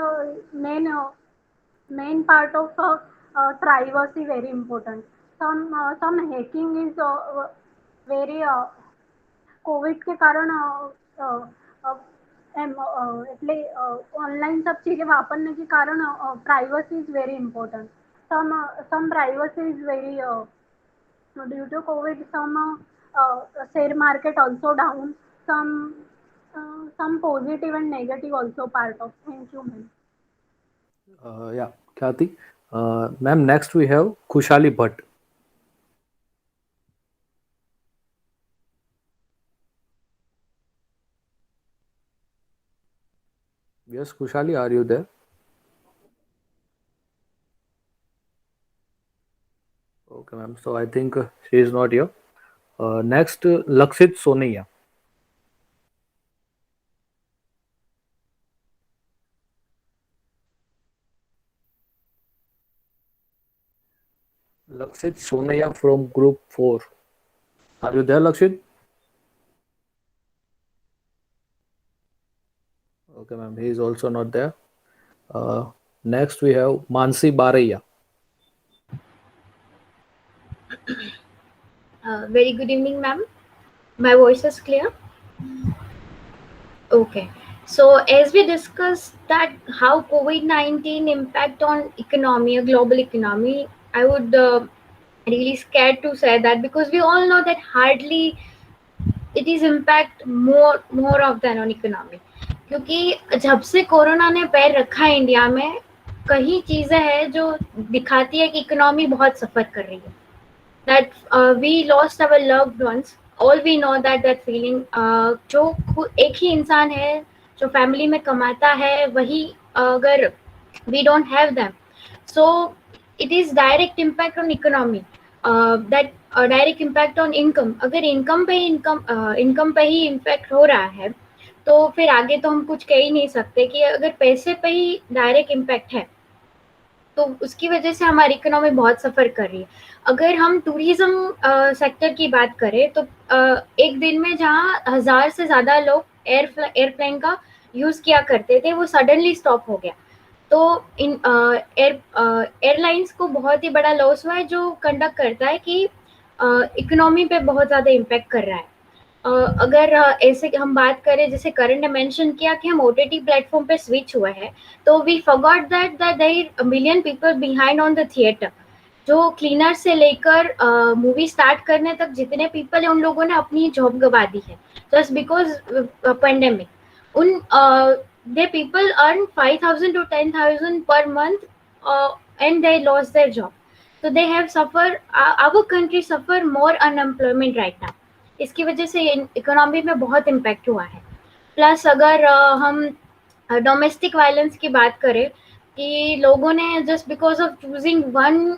main part of privacy very important. Some hacking is very Covid के कारण એટલે online सब चीजें वापरने के कारण privacy is very important. Some privacy is very due to COVID, share market also down. Some positive and negative also part of. Thank you, ma'am. Yeah, Khyati. Ma'am, next we have Khushali Bhatt. Yes, Khushali, are you there? Okay, ma'am. So I think she is not here. Next, Lakshit Soneya. Lakshit Soneya from group 4. Are you there, Lakshit? Okay, ma'am. He is also not there. Next, we have Mansi Bareya. Very good evening, ma'am. My voice is clear? Okay. So as we discussed that how COVID-19 impact on economy, a global economy, I would really scared to say that, because we all know that hardly it is impact more of than on economy. क्योंकि जब से corona ने पैर रखा है India में, कई चीजें हैं जो दिखाती है कि इकोनॉमी बहुत सफर कर रही है. That we lost our loved ones. All we know that feeling. जो एक ही इंसान है जो फैमिली में कमाता है, वही अगर we don't have them, so it is direct impact on economy. That direct impact on income. अगर income पे ही impact हो रहा है, तो फिर आगे तो हम कुछ कह ही नहीं सकते कि अगर पैसे पे ही डायरेक्ट इम्पैक्ट है. तो उसकी वजह से हमारी इकोनॉमी बहुत सफ़र कर रही है। अगर हम टूरिज़्म सेक्टर की बात करें तो एक दिन में जहाँ 1000 से ज़्यादा लोग एयरप्लेन का यूज़ किया करते थे, वो सडनली स्टॉप हो गया। तो एयरलाइंस को बहुत ही बड़ा लॉस हुआ है, जो कंडक्ट करता है कि इकोनॉमी पे बहुत ज़्यादा इम्पैक्ट कर रहा है। अगर ऐसे हम बात करें, जैसे करण ने मेंशन किया कि हम ओटीटी प्लेटफॉर्म पे स्विच हुए हैं, तो we forgot that there million people behind on the theatre. जो क्लीनर से लेकर मूवी स्टार्ट करने तक जितने पीपल हैं, उन लोगों ने अपनी जॉब गंवा दी है जस्ट बिकॉज पेंडेमिक। उन they people earn 5000 to 10,000 per month, and they lost their job. So they have suffered, our country suffer more unemployment right now. इसकी वजह से इकोनॉमी में बहुत इम्पैक्ट हुआ है। प्लस अगर हम डोमेस्टिक वायलेंस की बात करें कि लोगों ने just because of choosing one,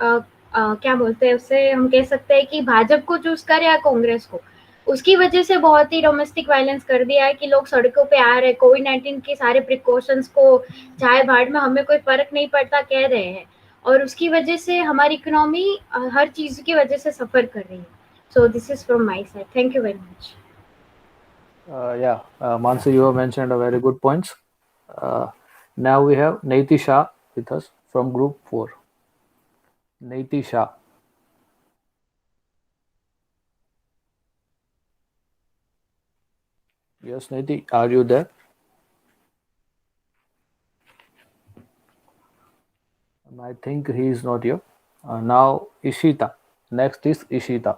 क्या बोलते हैं उसे, हम कह सकते हैं कि भाजपा को चूज करे या कांग्रेस को, उसकी वजह से बहुत ही डोमेस्टिक वायलेंस कर दिया है कि लोग सड़कों पे आ रहे हैं, कोविड-19 के सारे प्रिकॉशंस को चाहे भाड़ में हमें कोई फर्क नहीं पड़ता कह रहे हैं, और उसकी वजह से हमारी इकोनॉमी हर चीज की वजह से सफर कर रही है। So this is from my side. Thank you very much. Mansi, you have mentioned a very good points. Now we have Naiti Shah with us from Group 4. Naiti Shah. Yes, Naiti, are you there? I think he is not here. Now Ishita. Next is Ishita.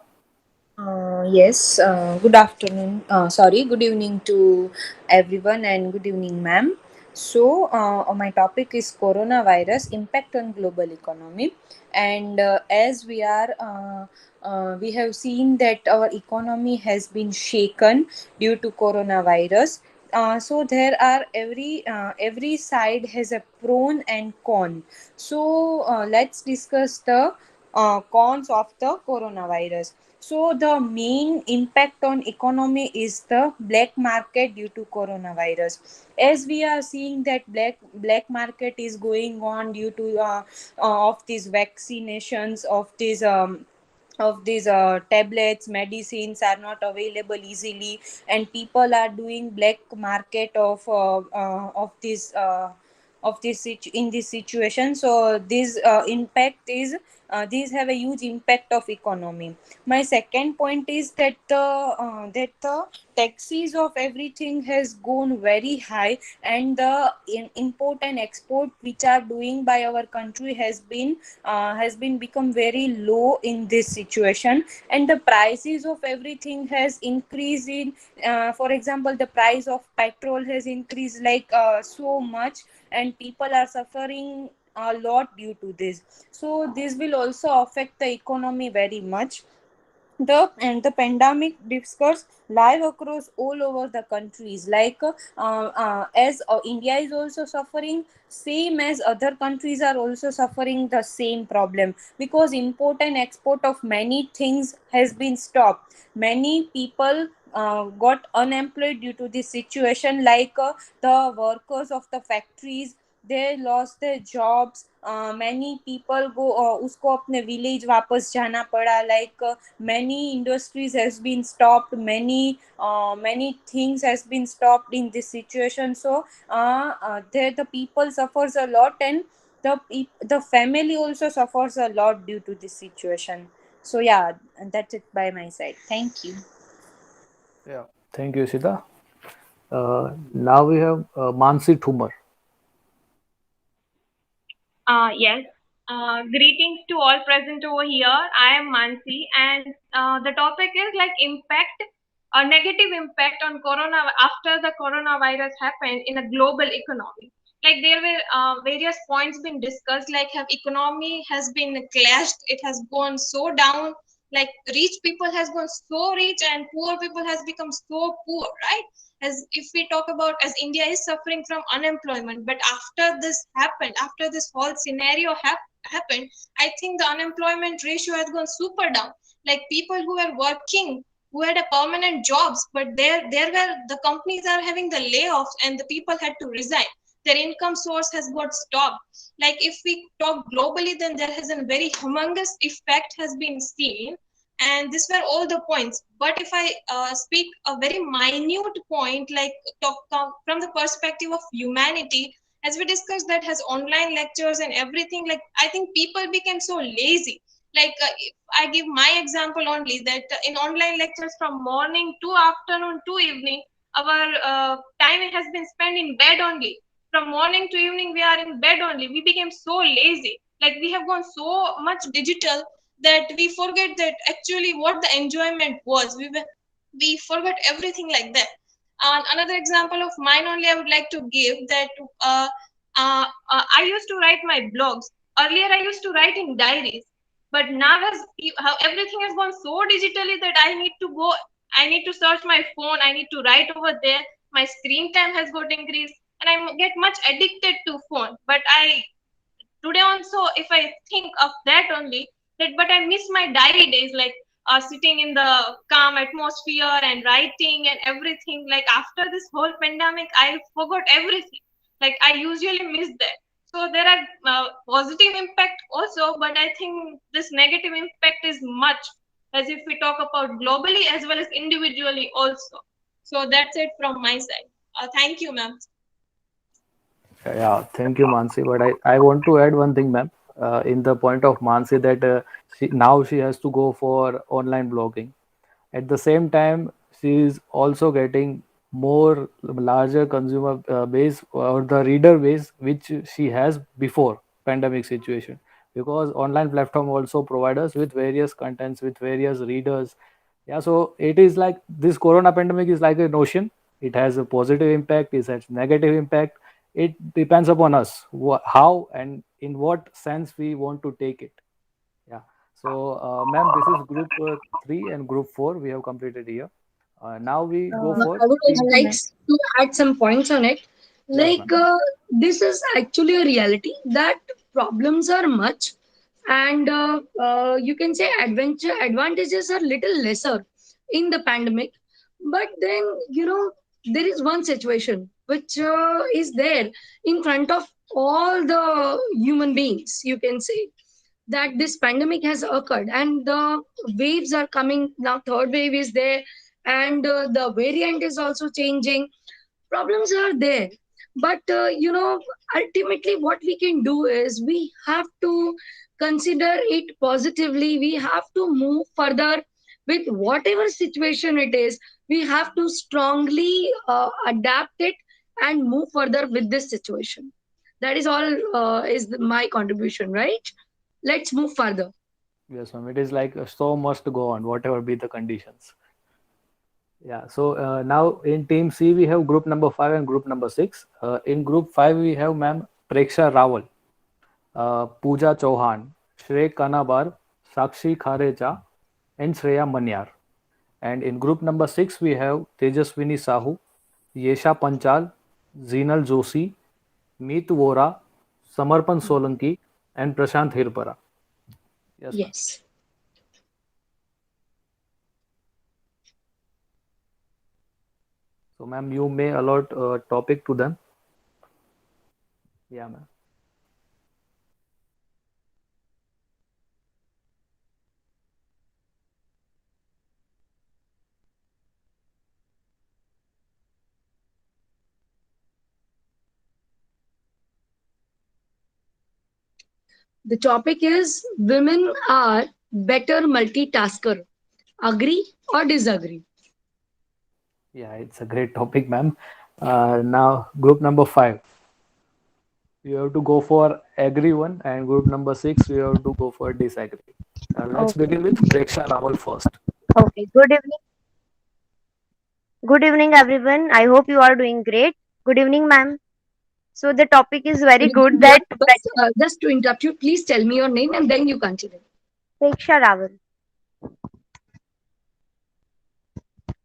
Yes, good afternoon. Good evening to everyone and good evening, ma'am. So, my topic is coronavirus impact on global economy, and as we have seen that our economy has been shaken due to coronavirus. So there are every side has a pro and con. So let's discuss the cons of the coronavirus. So the main impact on economy is the black market due to coronavirus. As we are seeing that black market is going on due to of these vaccinations, of these tablets, medicines are not available easily, and people are doing black market in this situation. So this impact is these have a huge impact of economy. My second point is that the taxes of everything has gone very high, and the import and export which are doing by our country has been become very low in this situation, and the prices of everything has increased in for example, the price of petrol has increased like so much, and people are suffering a lot due to this. So this will also affect the economy very much. The pandemic discussed live across all over the countries, like as India is also suffering, same as other countries are also suffering the same problem, because import and export of many things has been stopped. Many people got unemployed due to this situation, like the workers of the factories, they lost their jobs. Many people go उसको अपने village वापस जाना पड़ा, like many industries has been stopped, many things has been stopped in this situation. So there the people suffers a lot, and the family also suffers a lot due to this situation. So yeah, that's it by my side. Thank you. Thank you, Ishita. Now we have Mansi Thumar. Yes. Greetings to all present over here. I am Mansi, and the topic is like impact, a negative impact on corona after the coronavirus happened in a global economy. Like there were various points been discussed, like have economy has been clashed, it has gone so down. Like rich people has gone so rich, and poor people has become so poor, right? As if we talk about, as India is suffering from unemployment, but after this happened, after this whole scenario happened, I think the unemployment ratio has gone super down. Like people who were working, who had a permanent jobs, but there were the companies are having the layoffs and the people had to resign. their income source has got stopped. Like if we talk globally, then there has a very humongous effect has been seen, and these were all the points. But if I speak a very minute point, like from the perspective of humanity, as we discussed, that has online lectures and everything, like I think people became so lazy. Like if I give my example only, that in online lectures from morning to afternoon to evening, our time has been spent in bed only. From morning to evening we are in bed only. We became so lazy, like we have gone so much digital that we forget that actually what the enjoyment was. We forgot everything like that. And another example of mine only I would like to give that I used to write my blogs. Earlier I used to write in diaries, but now as how everything has gone so digitally that I need to search my phone, I need to write over there. My screen time has got increased and I get much addicted to phone. But I today also, if I think of that only, that but I miss my diary days, like sitting in the calm atmosphere and writing and everything. Like after this whole pandemic I forgot everything. Like I usually miss that. So there are positive impact also, but I think this negative impact is much, as if we talk about globally as well as individually also. So that's it from my side. Thank you, ma'am. Yeah, thank you, Mansi. But I want to add one thing, ma'am. In the point of Mansi that now she has to go for online blogging. At the same time, she is also getting more larger consumer base or the reader base which she has before pandemic situation, because online platform also provide us with various contents with various readers. Yeah, so it is like this corona pandemic is like an ocean. It has a positive impact, it has negative impact. It depends upon us how and in what sense we want to take it. Yeah. So, ma'am, this is group 3 and group 4 we have completed here. Now we go for I would also team. like to add some points on it. Yes, Like, ma'am. this is actually a reality that problems are much, and you can say advantages are little lesser in the pandemic. But then, there is one situation which is there in front of all the human beings, you can say, that this pandemic has occurred and the waves are coming now. Third wave is there, and the variant is also changing. Problems are there, but ultimately what we can do is we have to consider it positively. We have to move further with whatever situation it is. We have to strongly adapt it and move further with this situation. That is all, is my contribution, right? Let's move further. Yes, ma'am. It is like so must go on, whatever be the conditions. Yeah. So now in team C we have group number 5 and group number 6. In group 5 we have ma'am Preksha Rawal, Pooja Chauhan, Shrey Kanabar, Sakshi Kharecha, and Shreya Manyar. And in group number 6 we have Tejaswini Sahu, Yesha Panchal, Zinal Joshi, Meet Vora, Samarpan Solanki, and Prashant Hirpara. Yes, ma'am. Yes. So, ma'am, you may allot a topic to them. Yeah, ma'am. The topic is women are better multitasker. Agree or disagree? Yeah, it's a great topic, ma'am. Now, group number 5, you have to go for agree one, and group number 6, you have to go for disagree. Let's Okay. begin with Preksha Rawal first. Okay. Good evening. Good evening, everyone. I hope you are doing great. Good evening, ma'am. So the topic is very good that Just to interrupt you, please tell me your name and then you continue. Preksha Rawal.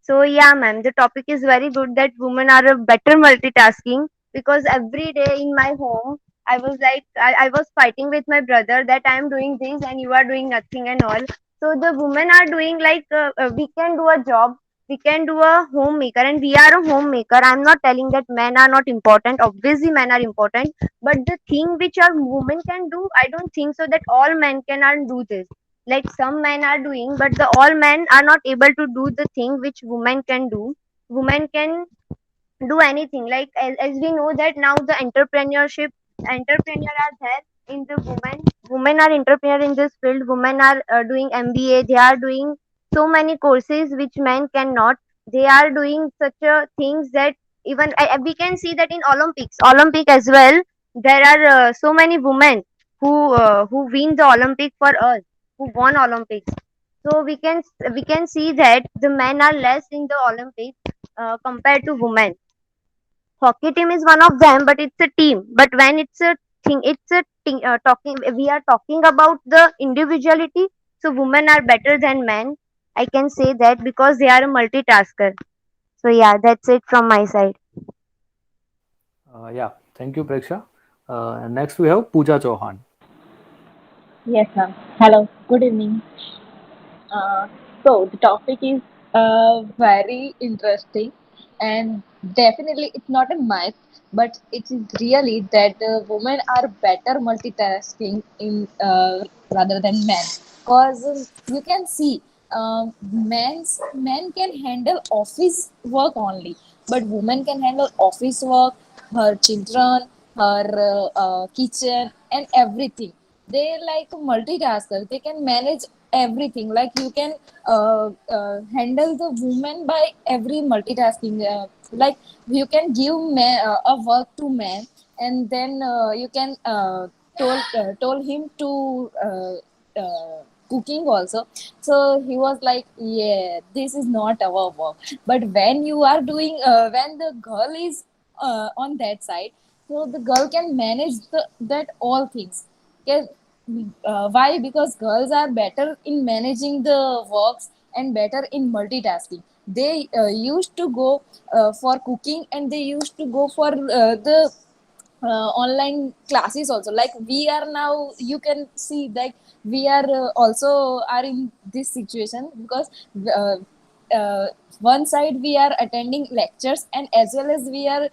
So yeah, ma'am, the topic is very good that women are a better multitasking, because every day in my home, I was like, I was fighting with my brother that I am doing this and you are doing nothing and all. So the women are doing like we can do a job, we can do a homemaker, and we are a homemaker. I'm not telling that men are not important. Obviously men are important, but the thing which a woman can do, I don't think so that all men cannot do this. Like some men are doing, but the all men are not able to do the thing which women can do. Women can do anything, like as we know that now the entrepreneur are there in the women are entrepreneur in this field. Women are doing MBA, they are doing so many courses which men cannot. They are doing such a things that even we can see that in Olympic as well, there are so many women who win the Olympic for us, who won Olympics. So we can see that the men are less in the Olympics compared to women. Hockey team is one of them, but it's a team. But when it's a thing, talking, we are talking about the individuality. So women are better than men. I can say that because they are a multitasker. So yeah, that's it from my side. Yeah, thank you, Preksha. And next we have Pooja Chauhan. Yes, ma'am. Hello, good evening. Uh, so the topic is very interesting, and definitely it's not a myth, but it is really that women are better multitasking in rather than men. Because you can see, men can handle office work only, but women can handle office work, her children, her kitchen, and everything. They like multitasker. They can manage everything. Like you can handle the woman by every multitasking. Like you can give a work to man, and then you can told him to cooking also. So he was like, yeah, this is not our work. But when you are doing when the girl is on that side, so the girl can manage that all things. Okay, why? Because girls are better in managing the works and better in multitasking. They used to go for cooking, and they used to go for the online classes also. Like we are now, you can see that we are also are in this situation, because uh, one side we are attending lectures, and as well as we are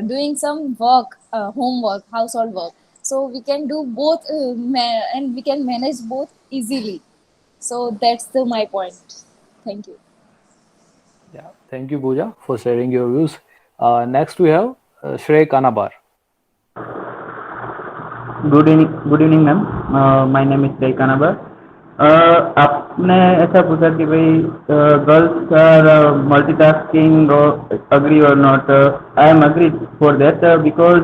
doing some work, homework, household work. So we can do both, and we can manage both easily. So that's my point. Thank you. Yeah, thank you, Pooja, for sharing your views. Next we have Shrey Kanabar. Good evening ma'am. My name is जय कानाबर. आपने ऐसा पूछा कि भाई girls are multitasking और agree और not. I am agree for that because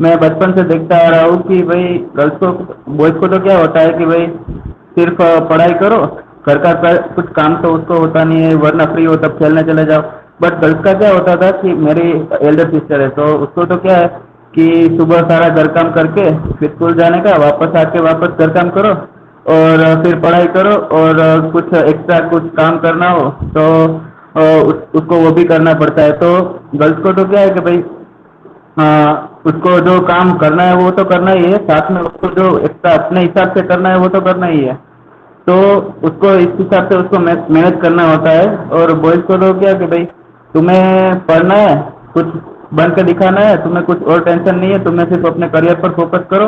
मैं बचपन से देखता आ रहा हूँ कि भाई गर्ल्स को, बॉयज़ को तो क्या होता है कि भाई सिर्फ पढ़ाई करो, घर का कुछ काम तो उसको होता नहीं है, वरना फ्री हो तब खेलने चले जाओ. बट गर्ल्स का क्या होता था कि मेरी एल्डर सिस्टर है, तो उसको तो क्या है कि सुबह सारा घर काम करके फिर स्कूल जाने का, वापस आके वापस घर काम करो और फिर पढ़ाई करो, और कुछ एक्स्ट्रा कुछ काम करना हो तो उसको वो भी करना पड़ता है. तो गर्ल्स को तो क्या है कि भाई उसको जो काम करना है वो तो करना ही है, साथ में उसको जो एक्स्ट्रा अपने हिसाब से करना है वो तो करना ही है. तो उसको इस हिसाब से उसको मैनेज करना होता है. और बॉयज़ को तो क्या कि भाई तुम्हें पढ़ना है, कुछ बन के दिखाना है, तुम्हें कुछ और टेंशन नहीं है, तुम्हें सिर्फ अपने करियर पर फोकस करो.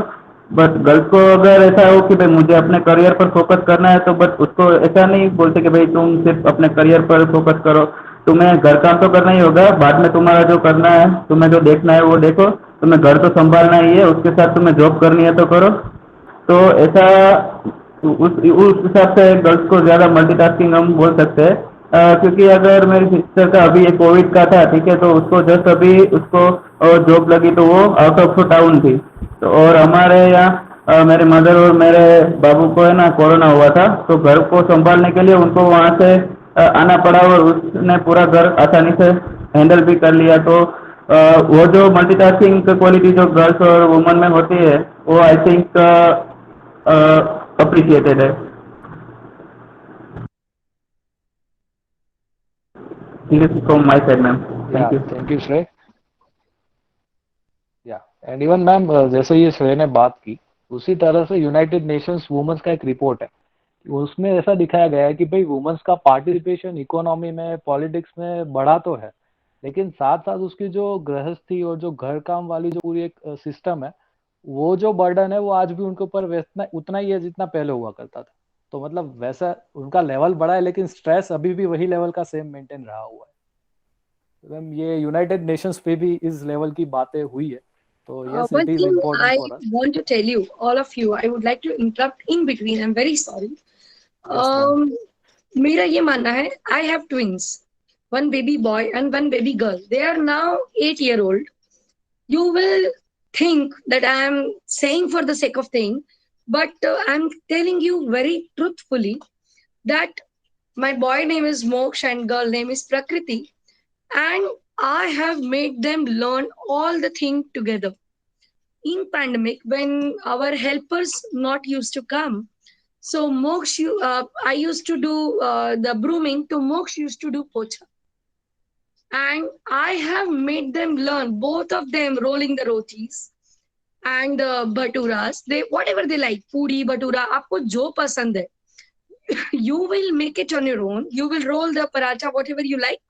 बट गर्ल्स को अगर ऐसा हो कि भाई मुझे अपने करियर पर फोकस करना है, तो बट उसको ऐसा नहीं बोलते कि भाई तुम सिर्फ अपने करियर पर फोकस करो, तुम्हें घर काम तो करना ही होगा, बाद में तुम्हारा जो करना है, तुम्हें जो देखना है वो देखो, तुम्हें घर तो संभालना ही है, उसके साथ तुम्हें जॉब करनी है तो करो. तो ऐसा उस हिसाब से गर्ल्स को ज़्यादा मल्टीटास्किंग हम बोल सकते हैं. क्योंकि अगर मेरी सिस्टर का अभी ये कोविड का था, ठीक है, तो उसको जस्ट अभी उसको जॉब लगी, तो वो आउट ऑफ टाउन थी. तो और हमारे यहाँ मेरे मदर और मेरे बाबू को है ना कोरोना हुआ था, तो घर को संभालने के लिए उनको वहाँ से आना पड़ा, और उसने पूरा घर आसानी से हैंडल भी कर लिया. तो वो जो मल्टीटास्किंग क्वालिटी जो गर्ल्स और वुमन में होती है, वो आई थिंक अप्रिशिएटेड है. From my side, ma'am. Thank you. Thank you, श्रेय. एंड इवन मैम, जैसे ये श्रेय ने बात की, उसी तरह से यूनाइटेड नेशंस वुमेन्स का एक रिपोर्ट है उसमें ऐसा दिखाया गया है कि भाई वुमेन्स का पार्टिसिपेशन इकोनॉमी में, पॉलिटिक्स में बढ़ा तो है, लेकिन साथ साथ उसकी जो गृहस्थी और जो घर काम वाली जो पूरी एक सिस्टम है, वो जो बर्डन है वो आज भी उनके ऊपर वैसा उतना ही है जितना पहले हुआ करता था। तो मतलब वैसा उनका लेवल बढ़ा है, लेकिन स्ट्रेस अभी भी वही लेवल का सेम मेंटेन रहा हुआ है। ये यूनाइटेड नेशंस पे भी इस लेवल की बातें हुई है, तो yes One it is thing important I for us. want to tell you, all of you, I would like to interrupt in between. I'm very sorry. Yes ma'am. मेरा ये मानना है, I have twins, one baby boy and one baby girl. They are now 8-year old. You will think that I am saying for the sake of saying, but I'm telling you very truthfully that my boy name is Moksh and girl name is Prakriti, and I have made them learn all the things together. In pandemic, when our helpers not used to come, so Moksh, I used to do the brooming, to Moksh used to do pocha. And I have made them learn, both of them rolling the rotis and baturas. They whatever they like, puri, batura, आपको जो पसंद है, you will make it on your own. You will roll the paratha, whatever you like.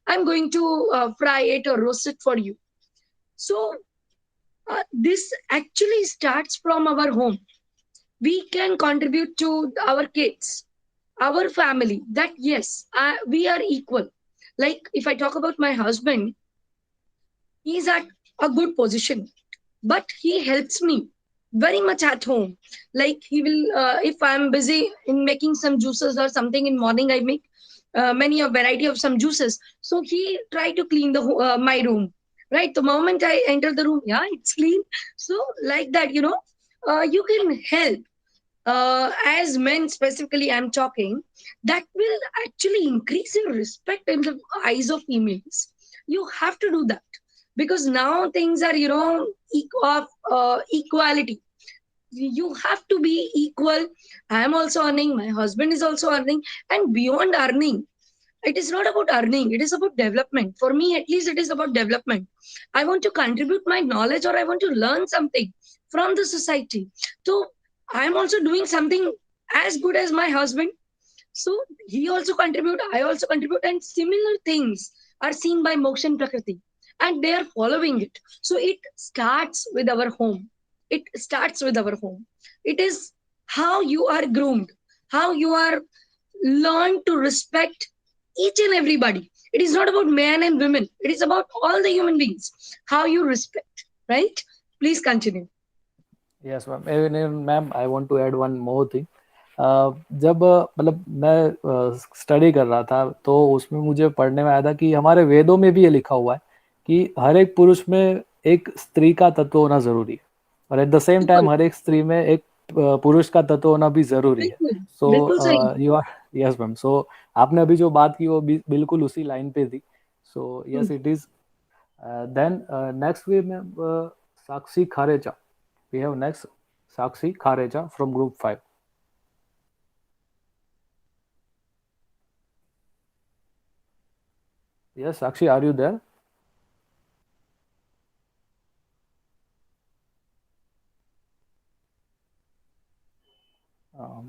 I'm going to fry it or roast it for you. So this actually starts from our home. We can contribute to our kids, our family, that yes, we are equal. Like if I talk about my husband, he's at a good position, but he helps me very much at home. Like he will, if I'm busy in making some juices or something in morning, I make many a variety of some juices. So he try to clean the my room. Right, the moment I enter the room, yeah, it's clean. So like that, you can help. As men specifically, I'm talking, that will actually increase your respect in the eyes of females. You have to do that because now things are, of equality. You have to be equal. I am also earning, my husband is also earning, and beyond earning, it is not about earning, it is about development. For me, at least, it is about development. I want to contribute my knowledge, or I want to learn something from the society. So I am also doing something as good as my husband. So he also contribute, I also contribute, and similar things are seen by Moksha and Prakriti, and they are following it. So it starts with our home. It starts with our home. It is how you are groomed, how you are learned to respect each and everybody. It is not about men and women. It is about all the human beings. How you respect, right? Please continue. Yes ma'am. Ma'am I want to add one more thing. जब मतलब मैं study कर रहा था तो उसमें मुझे पढ़ने में आया था कि हमारे वेदों में भी ये लिखा हुआ है कि हर एक पुरुष में एक स्त्री का तत्व होना जरूरी है, और एट द सेम टाइम हर एक स्त्री में एक पुरुष का तत्व होना भी जरूरी है। So you are yes ma'am. So आपने अभी जो बात की वो बिल्कुल उसी लाइन पे थी। So yes it is. Then next we ma'am Sakshi Kharecha. We have next Sakshi Khareja from Group 5. Yes, Sakshi, are you there?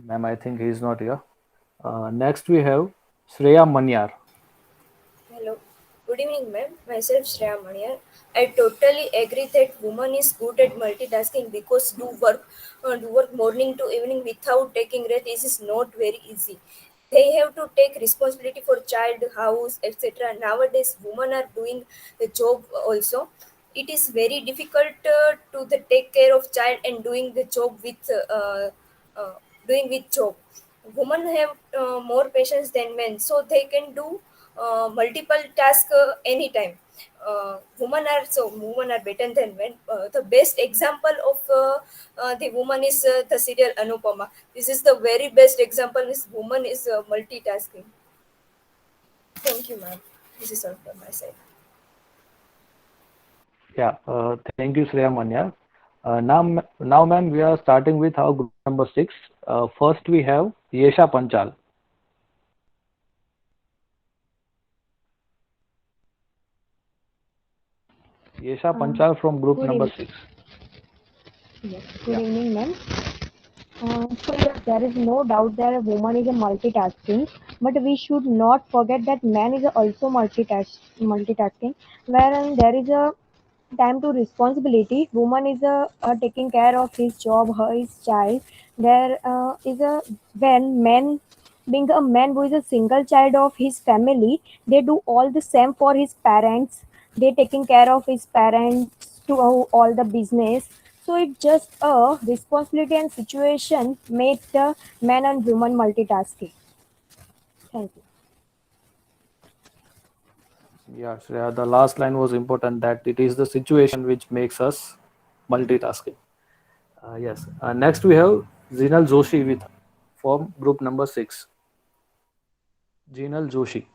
Ma'am, I think he is not here. Next we have Shreya Manyar. Hello. Good evening, ma'am. Myself Shreya Maniar. I totally agree that woman is good at multitasking because do work morning to evening without taking rest is not very easy. They have to take responsibility for child, house, etc. Nowadays, women are doing the job also. It is very difficult to take care of child and doing the job uh, with job. Women have more patience than men, so they can do multiple tasks anytime. Women are better than men. The best example of the woman is the serial Anupama. This is the very best example. This woman is multitasking. Thank you, ma'am. This is all from my side. Yeah, thank you, Shreya Manyar. Now, ma'am, we are starting with our group number 6. First, we have Yesha Panchal. Yesha Panchal from group Good number evening. 6. Yes. Good evening, ma'am. So yes, there is no doubt that a woman is a multitasking, but we should not forget that man is also multitasking, wherein there is a time to responsibility. Woman is taking care of his job, his child. There is a when man being a man who is a single child of his family, they do all the same for his parents. They taking care of his parents to all the business. So it's just a responsibility and situation make the man and woman multitasking. Thank you. Yeah, Shreya, the last line was important, that it is the situation which makes us multitasking. Yes. Next we have Zinal Joshi with from group number 6. Jinal Joshi.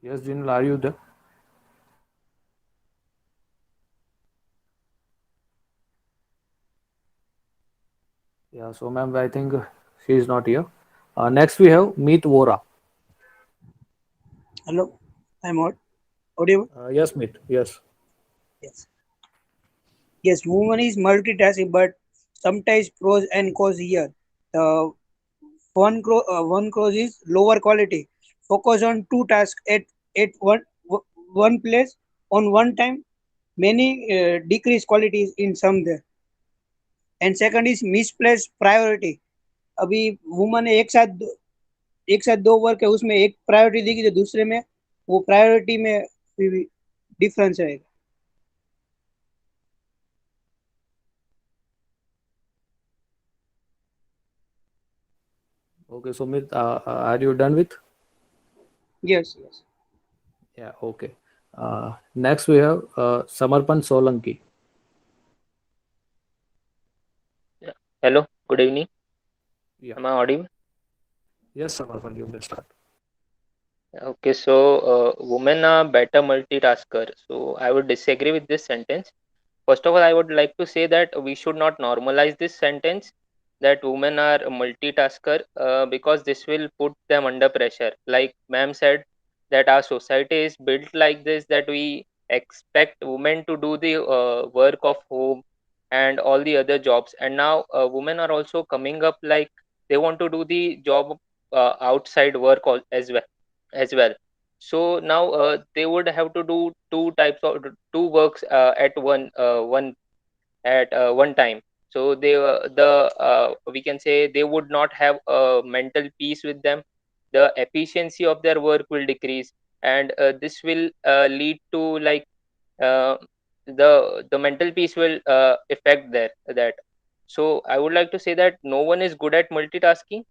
Yes, Jinal, are you there? Yeah, so ma'am, I think she is not here. Next we have Meet Vora. Hello, I'm audible. Yes, Meet. Yes. Yes, yes. Woman is multitasking, but sometimes pros and cons here. The one cause is lower quality. Focus on two tasks at one place on one time. Many decrease qualities in some there. And second is misplaced priority. अभी woman ने एक साथ दो work है, उसमें एक priority देगी तो दूसरे में वो प्रायोरिटी में डिफरेंस रहेगा. Okay, so Meet, are you done with? Yes, yes. Yeah, okay. Next we have Samarpan Solanki. Yeah. Hello, good evening. Yeah. Am I audible? Yes, Samarpan, you may start. Okay, so women are better multitasker. So I would disagree with this sentence. First of all, I would like to say that we should not normalize this sentence that women are a multitasker because this will put them under pressure. Like ma'am said, that our society is built like this, that we expect women to do the work of home and all the other jobs. And now women are also coming up like they want to do the job outside work as well. So now they would have to do two works at one time. So we can say they would not have a mental peace with them. The efficiency of their work will decrease, and this will lead to like uh, the mental peace will affect that. So I would like to say that no one is good at multitasking,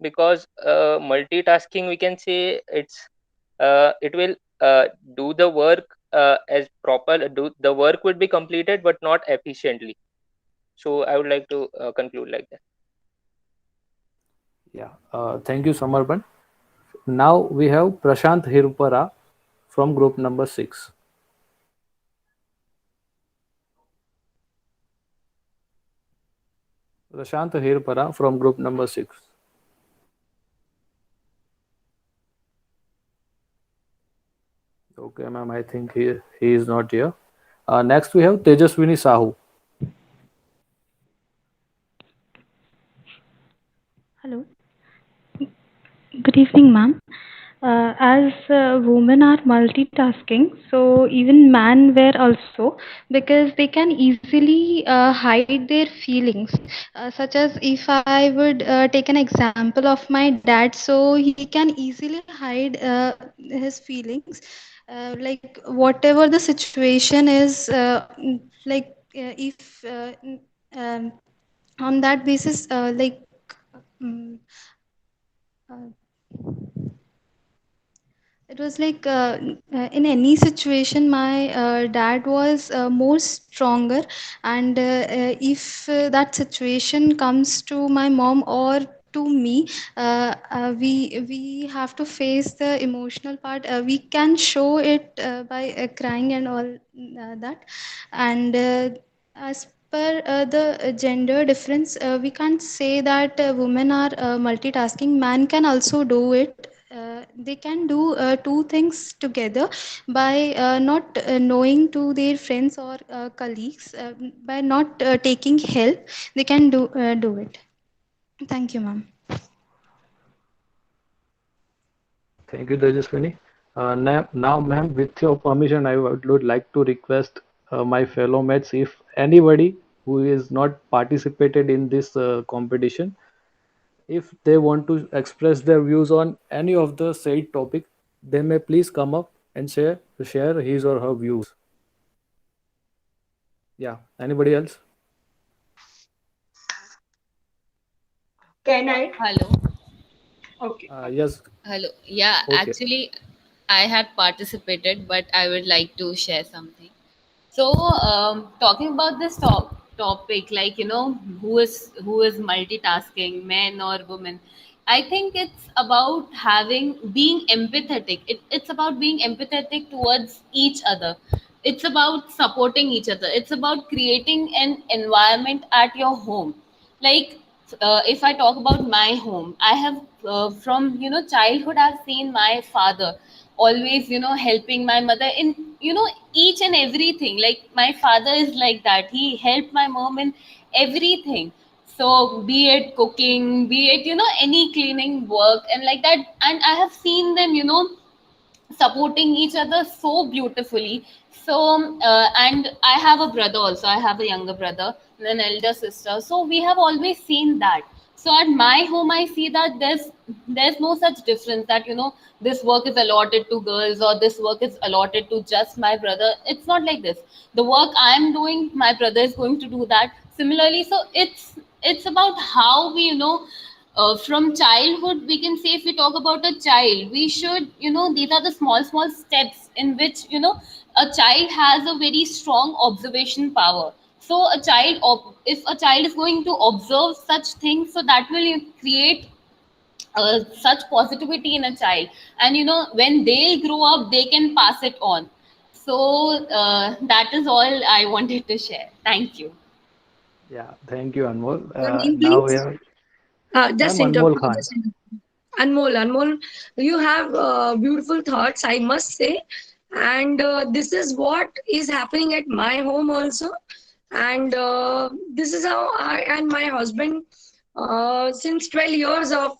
because multitasking, we can say, it will do the work as proper. Do the work will be completed but not efficiently. So I would like to conclude like that. Yeah. Thank you, Samarpan. Now we have Prashant Hirupara from group number 6. Prashant Hirupara from group number 6. Okay, ma'am, I think he is not here. Next we have Tejaswini Sahu. Hello. Good evening, ma'am. As women are multitasking, so even men were also, because they can easily hide their feelings. Such as if I would take an example of my dad, so he can easily hide his feelings. Like whatever the situation is, like if um, on that basis, mm, uh, it was like in any situation, my dad was more stronger, and if that situation comes to my mom or to me, we have to face the emotional part. We can show it by crying and all that, and as per the gender difference, we can't say that women are multitasking. Man can also do it. they can do two things together by not knowing to their friends or colleagues, by not taking help. They can do it. Thank you, ma'am. Thank you, Tejaswini. Now, ma'am, with your permission, I would like to request my fellow mates, if anybody who is not participated in this competition, if they want to express their views on any of the said topic, they may please come up and share his or her views. Yeah. Anybody else? Can I? Hello. Okay. Yes. Hello. Yeah, Okay. actually, I had participated, but I would like to share something. So, talking about this topic, like who is multitasking, men or women, I think it's about being empathetic. It's about being empathetic towards each other. It's about supporting each other. It's about creating an environment at your home. Like, if I talk about my home, I have from childhood, I've seen my father always helping my mother in each and everything. Like, my father is like that. He helped my mom in everything. So, be it cooking, be it any cleaning work and like that. And I have seen them supporting each other so beautifully. So, and I have a brother also. I have a younger brother and an elder sister. So we have always seen that. So at my home, I see that there's no such difference that this work is allotted to girls or this work is allotted to just my brother. It's not like this. The work I'm doing, my brother is going to do that similarly. So it's about how we from childhood, we can say, if we talk about a child, we should these are the small steps in which a child has a very strong observation power. So if a child is going to observe such things, so that will create such positivity in a child. And when they grow up, they can pass it on. So that is all I wanted to share. Thank you. Yeah. Thank you, Anmol. Your name, Now we please? have Just Ma'am Anmol interrupt. Khan. Just interrupt. Anmol, you have beautiful thoughts, I must say. And this is what is happening at my home also. And this is how I and my husband, since 12 years of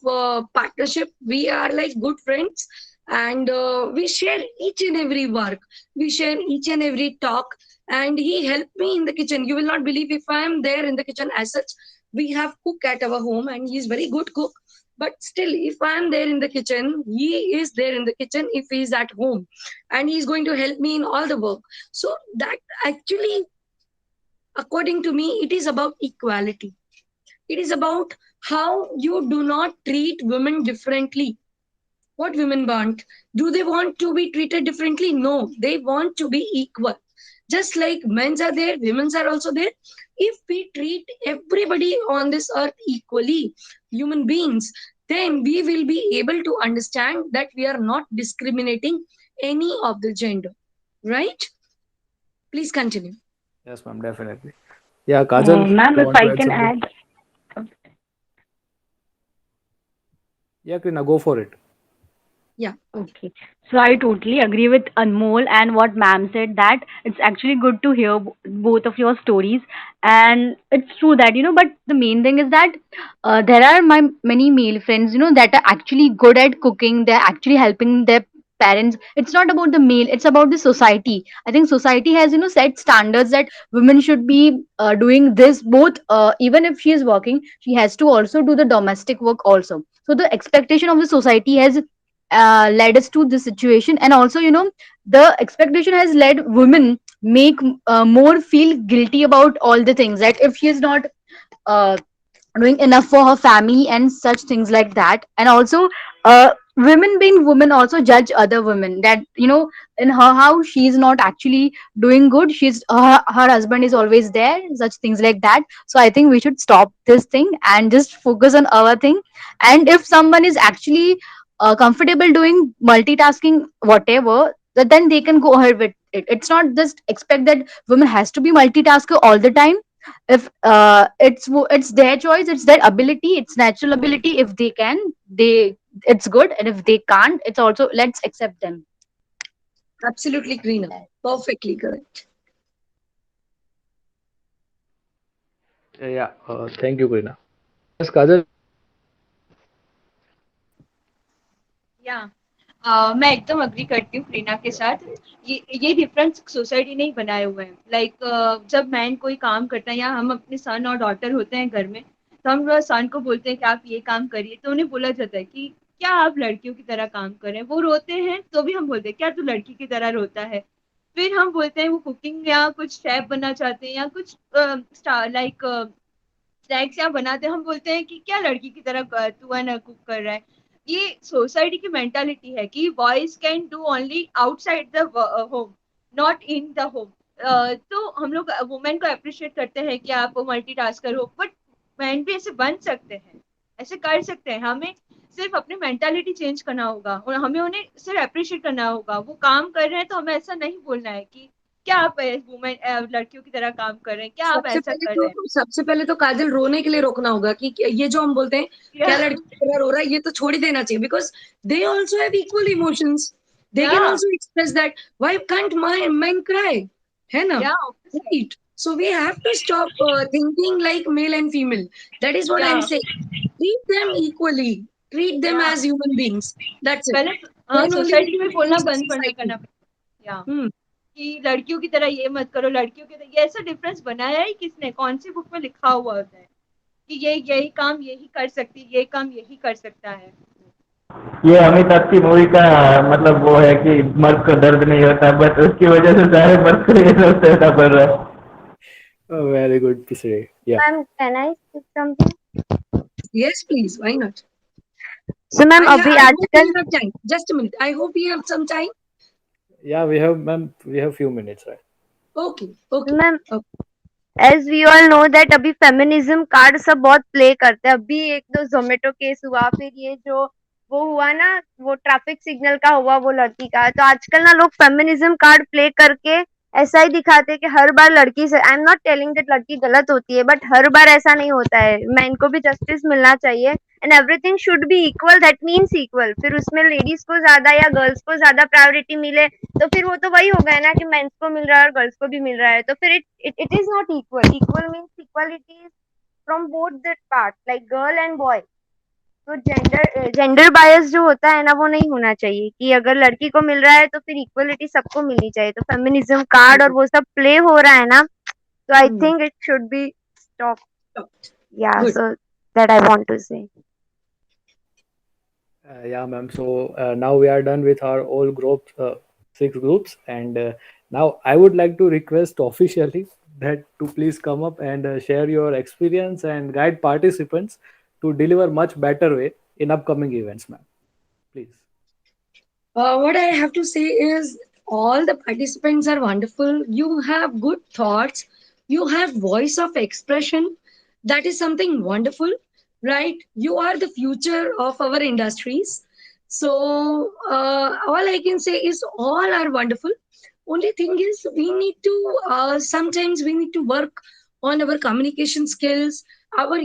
partnership, we are like good friends. And we share each and every work. We share each and every talk. And he helped me in the kitchen. You will not believe if I am there in the kitchen as such. We have cook at our home, and he is very good cook. But still, if I am there in the kitchen, he is there in the kitchen if he is at home, and he is going to help me in all the work. So that actually, according to me, it is about equality. It is about how you do not treat women differently. What women want? Do they want to be treated differently? No, they want to be equal. Just like men's are there, women's are also there. If we treat everybody on this earth equally, human beings, then we will be able to understand that we are not discriminating any of the gender. Right? Please continue. Yes, ma'am, definitely. Yeah, Kajal, Ma'am, you if want to I add can something? add. Yeah, Krina, go for it. Yeah. Okay. So I totally agree with Anmol and what ma'am said, that it's actually good to hear both of your stories. And it's true that, but the main thing is that there are my many male friends, that are actually good at cooking. They're actually helping their parents. It's not about the male, it's about the society. I think society has, set standards that women should be doing this both, even if she is working, she has to also do the domestic work also. So the expectation of the society has led us to this situation. And also, the expectation has led women make more feel guilty about all the things, that if she is not uh, doing enough for her family and such things like that. And also, women being women also judge other women, that in her house she is not actually doing good, her husband is always there, such things like that. So I think we should stop this thing and just focus on our thing. And if someone is actually comfortable doing multitasking, whatever, then they can go ahead with it. It's not just expect that women has to be multitasker all the time. If it's their choice, it's their ability, it's natural ability. If they can, they it's good, and if they can't, it's also, let's accept them. Absolutely, Karina. Perfectly correct. Yeah, thank you, Karina. Yes, Kajal. या मैं एकदम agree करती हूँ प्रीना के साथ। ये difference society ने ही बनाए हुए हैं। लाइक जब मैन कोई काम करता है या हम अपने सन और डॉटर होते हैं घर में, तो हम सन को बोलते हैं कि आप ये काम करिए, तो उन्हें बोला जाता है कि क्या आप लड़कियों की तरह काम कर रहे हैं। वो रोते हैं तो भी हम बोलते हैं क्या तू लड़की की तरह रोता है। फिर हम बोलते हैं वो कुकिंग या कुछ शेफ बनना चाहते हैं या कुछ लाइक स्नैक्स या बनाते हैं, हम बोलते हैं कि क्या लड़की की तरह तू है ना कुक कर रहा है। ये सोसाइटी की मेंटालिटी है कि boys can do only outside the home, not in the home. तो हम लोग वुमेन को अप्रिशिएट करते हैं कि आप मल्टीटास्कर हो, बट मैन भी ऐसे बन सकते हैं, ऐसे कर सकते हैं। हमें सिर्फ अपनी मेंटालिटी चेंज करना होगा और हमें उन्हें सिर्फ अप्रिशिएट करना होगा। वो काम कर रहे हैं तो हमें ऐसा नहीं बोलना है कि क्या आप वुमेन लड़कियों की तरह काम कर रहे हैं, क्या आप ऐसा कर रहे हैं। सबसे पहले तो काजल रोने के लिए रोकना होगा कि ये जो हम बोलते हैं क्या लड़की की तरह रो रहा है, ये तो छोड़ ही देना चाहिए, because they also have equal emotions, they can also express that, why can't men cry, है ना? Right. So we have to stop thinking like male and female. That is what I'm saying. Treat them equally. Treat them as human beings. That's it. पहले Then only society we में can बोलना change the बंद society. करना या कि लड़कियों की तरह ये मत करो, लड़कियों की तरह। ये ऐसा डिफरेंस बनाया ही किसने? कौन सी बुक में लिखा हुआ होता है कि ये यही काम यही कर सकती, ये काम यही कर सकता है? ये अमिताभ की मूवी का मतलब वो है कि मर्द को दर्द नहीं होता, बट उसकी वजह से सारे मर्द को ये सब सहना पड़ रहा है। Very good, Pisre. Yeah. Ma'am, can I speak something? Yes, please. Why not? So, ma'am, I अभी hope आजकल we have time. Just a minute. I hope we have some time. Yeah, we have, ma'am, we have few minutes, right? Okay. Okay. Ma'am as we all know that अभी feminism card सब बहुत play करते हैं। अभी एक तो Zomato case हुआ, फिर ये जो वो हुआ ना, वो ट्रैफिक सिग्नल का हुआ, वो लड़की का। तो आजकल ना लोग फेमिनिज्म कार्ड प्ले करके ऐसा ही दिखाते हैं कि हर बार लड़की से, I am not telling that लड़की गलत होती है, बट हर बार ऐसा नहीं होता है। मैन को भी जस्टिस मिलना चाहिए and everything should be equal, that means equal. फिर उसमें लेडीज को ज्यादा या गर्ल्स को ज्यादा प्रायोरिटी मिले तो फिर वो तो वही हो गया ना कि मेंस को मिल रहा है और गर्ल्स को भी मिल रहा है, तो फिर it is not equal. Equal means equality from both the part, like girl and boy. तो जेंडर बायस जो होता है ना, वो नहीं होना चाहिए कि अगर लड़की को मिल रहा है तो फिर इक्वलिटी सबको मिलनी चाहिए। तो फेमिनिज्म कार्ड और वो सब प्ले हो रहा है ना, तो I think it should be stop. Yeah so that I want to say. Yeah, ma'am. So now we are done with our all groups, 6 groups, and now I would like to request officially that to please come up and share your experience and guide participants to deliver much better way in upcoming events, ma'am. Please. What I have to say is all the participants are wonderful. You have good thoughts. You have voice of expression. That is something wonderful, right? You are the future of our industries. So all I can say is all are wonderful. Only thing is we need to sometimes we need to work on our communication skills, our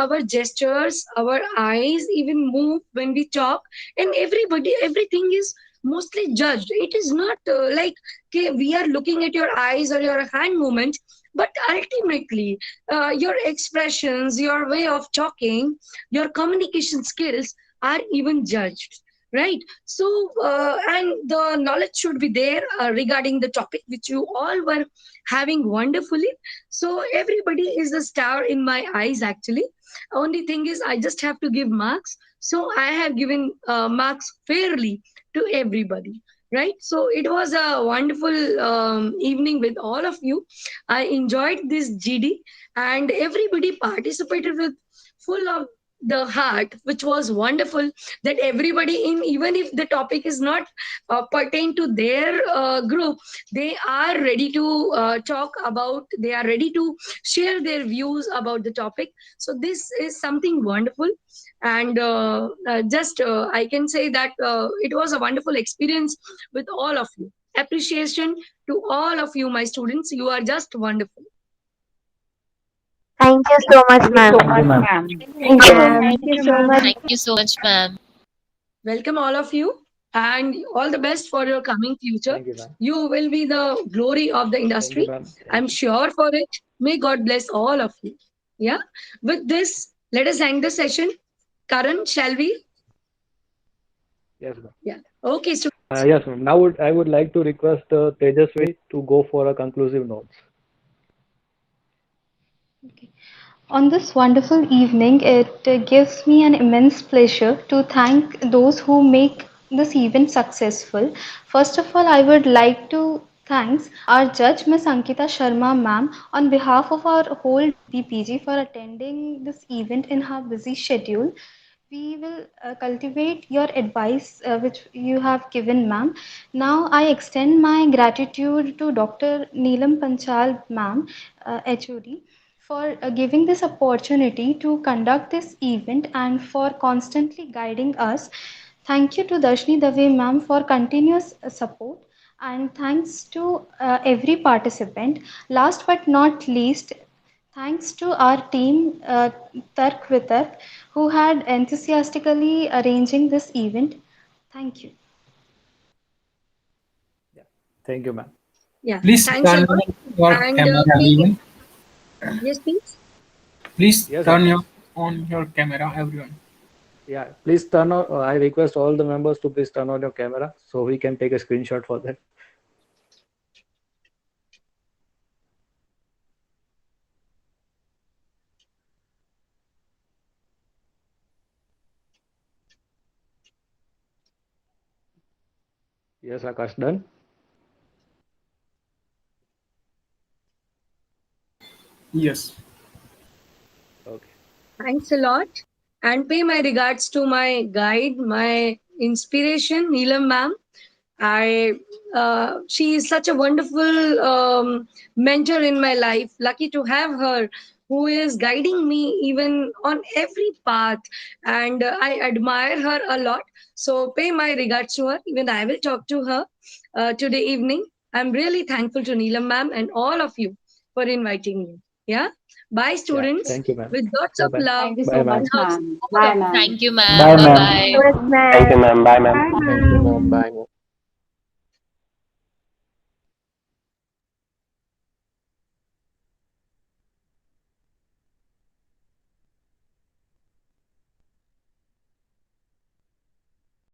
our gestures, our eyes even move when we talk, and everything is mostly judged. It is not like okay, we are looking at your eyes or your hand movement, but ultimately your expressions, your way of talking, your communication skills are even judged, right? So and the knowledge should be there regarding the topic which you all were having wonderfully. So everybody is a star in my eyes actually. Only thing is I just have to give marks, so I have given marks fairly to everybody, right? So it was a wonderful evening with all of you. I enjoyed this GD and everybody participated with full of the heart, which was wonderful, that everybody in, even if the topic is not pertain to their group, they are ready to talk about, they are ready to share their views about the topic. So this is something wonderful, and just I can say that it was a wonderful experience with all of you. Appreciation to all of you, my students. You are just wonderful. Thank you so much, ma'am. Thank you, ma'am. Thank you so much. Thank you so much, ma'am. welcome all of you, and all the best for your coming future. Thank you, ma'am. You will be the glory of the Thank you, industry. ma'am. I'm sure for it. May God bless all of you. Yeah. With this, let us end the session. Karan, shall we? Yes, ma'am. Yeah. Okay, so Yes, ma'am. Now I would like to request Tejaswi to go for a conclusive notes. On this wonderful evening, it gives me an immense pleasure to thank those who make this event successful. First of all, I would like to thank our judge, Ms. Ankita Sharma ma'am, on behalf of our whole DBPG for attending this event in her busy schedule. We will cultivate your advice which you have given, ma'am. Now, I extend my gratitude to Dr. Neelam Panchal, ma'am, HOD, for giving this opportunity to conduct this event and for constantly guiding us. Thank you to Darshni Dave, ma'am, for continuous support. And thanks to every participant. Last but not least, thanks to our team, Tark Vitark, who had enthusiastically arranging this event. Thank you. Thank you, ma'am. yeah, Please thanks a turn lot. your And camera, please, everyone. yes, please. Please Yes, turn ma'am. on your camera, everyone. Yeah, please turn on. I request all the members to please turn on your camera so we can take a screenshot for that. Yes, Akash, done. Yes. Okay. Thanks a lot. And pay my regards to my guide, my inspiration, Neelam ma'am. She is such a wonderful mentor in my life. Lucky to have her, who is guiding me even on every path, and I admire her a lot. So pay my regards to her. Even I will talk to her today evening. I'm really thankful to Neelam ma'am and all of you for inviting me. Yeah. Bye, Yeah, students. thank you, ma'am. With lots Bye of bye. love Thank you Bye, so ma'am. much, and hugs. ma'am. All Bye, of you. ma'am. Thank you, Bye, ma'am. ma'am. Bye bye. Yes, ma'am. Thank you, ma'am. Bye, ma'am. Bye, Thank you, ma'am. ma'am. Bye, ma'am.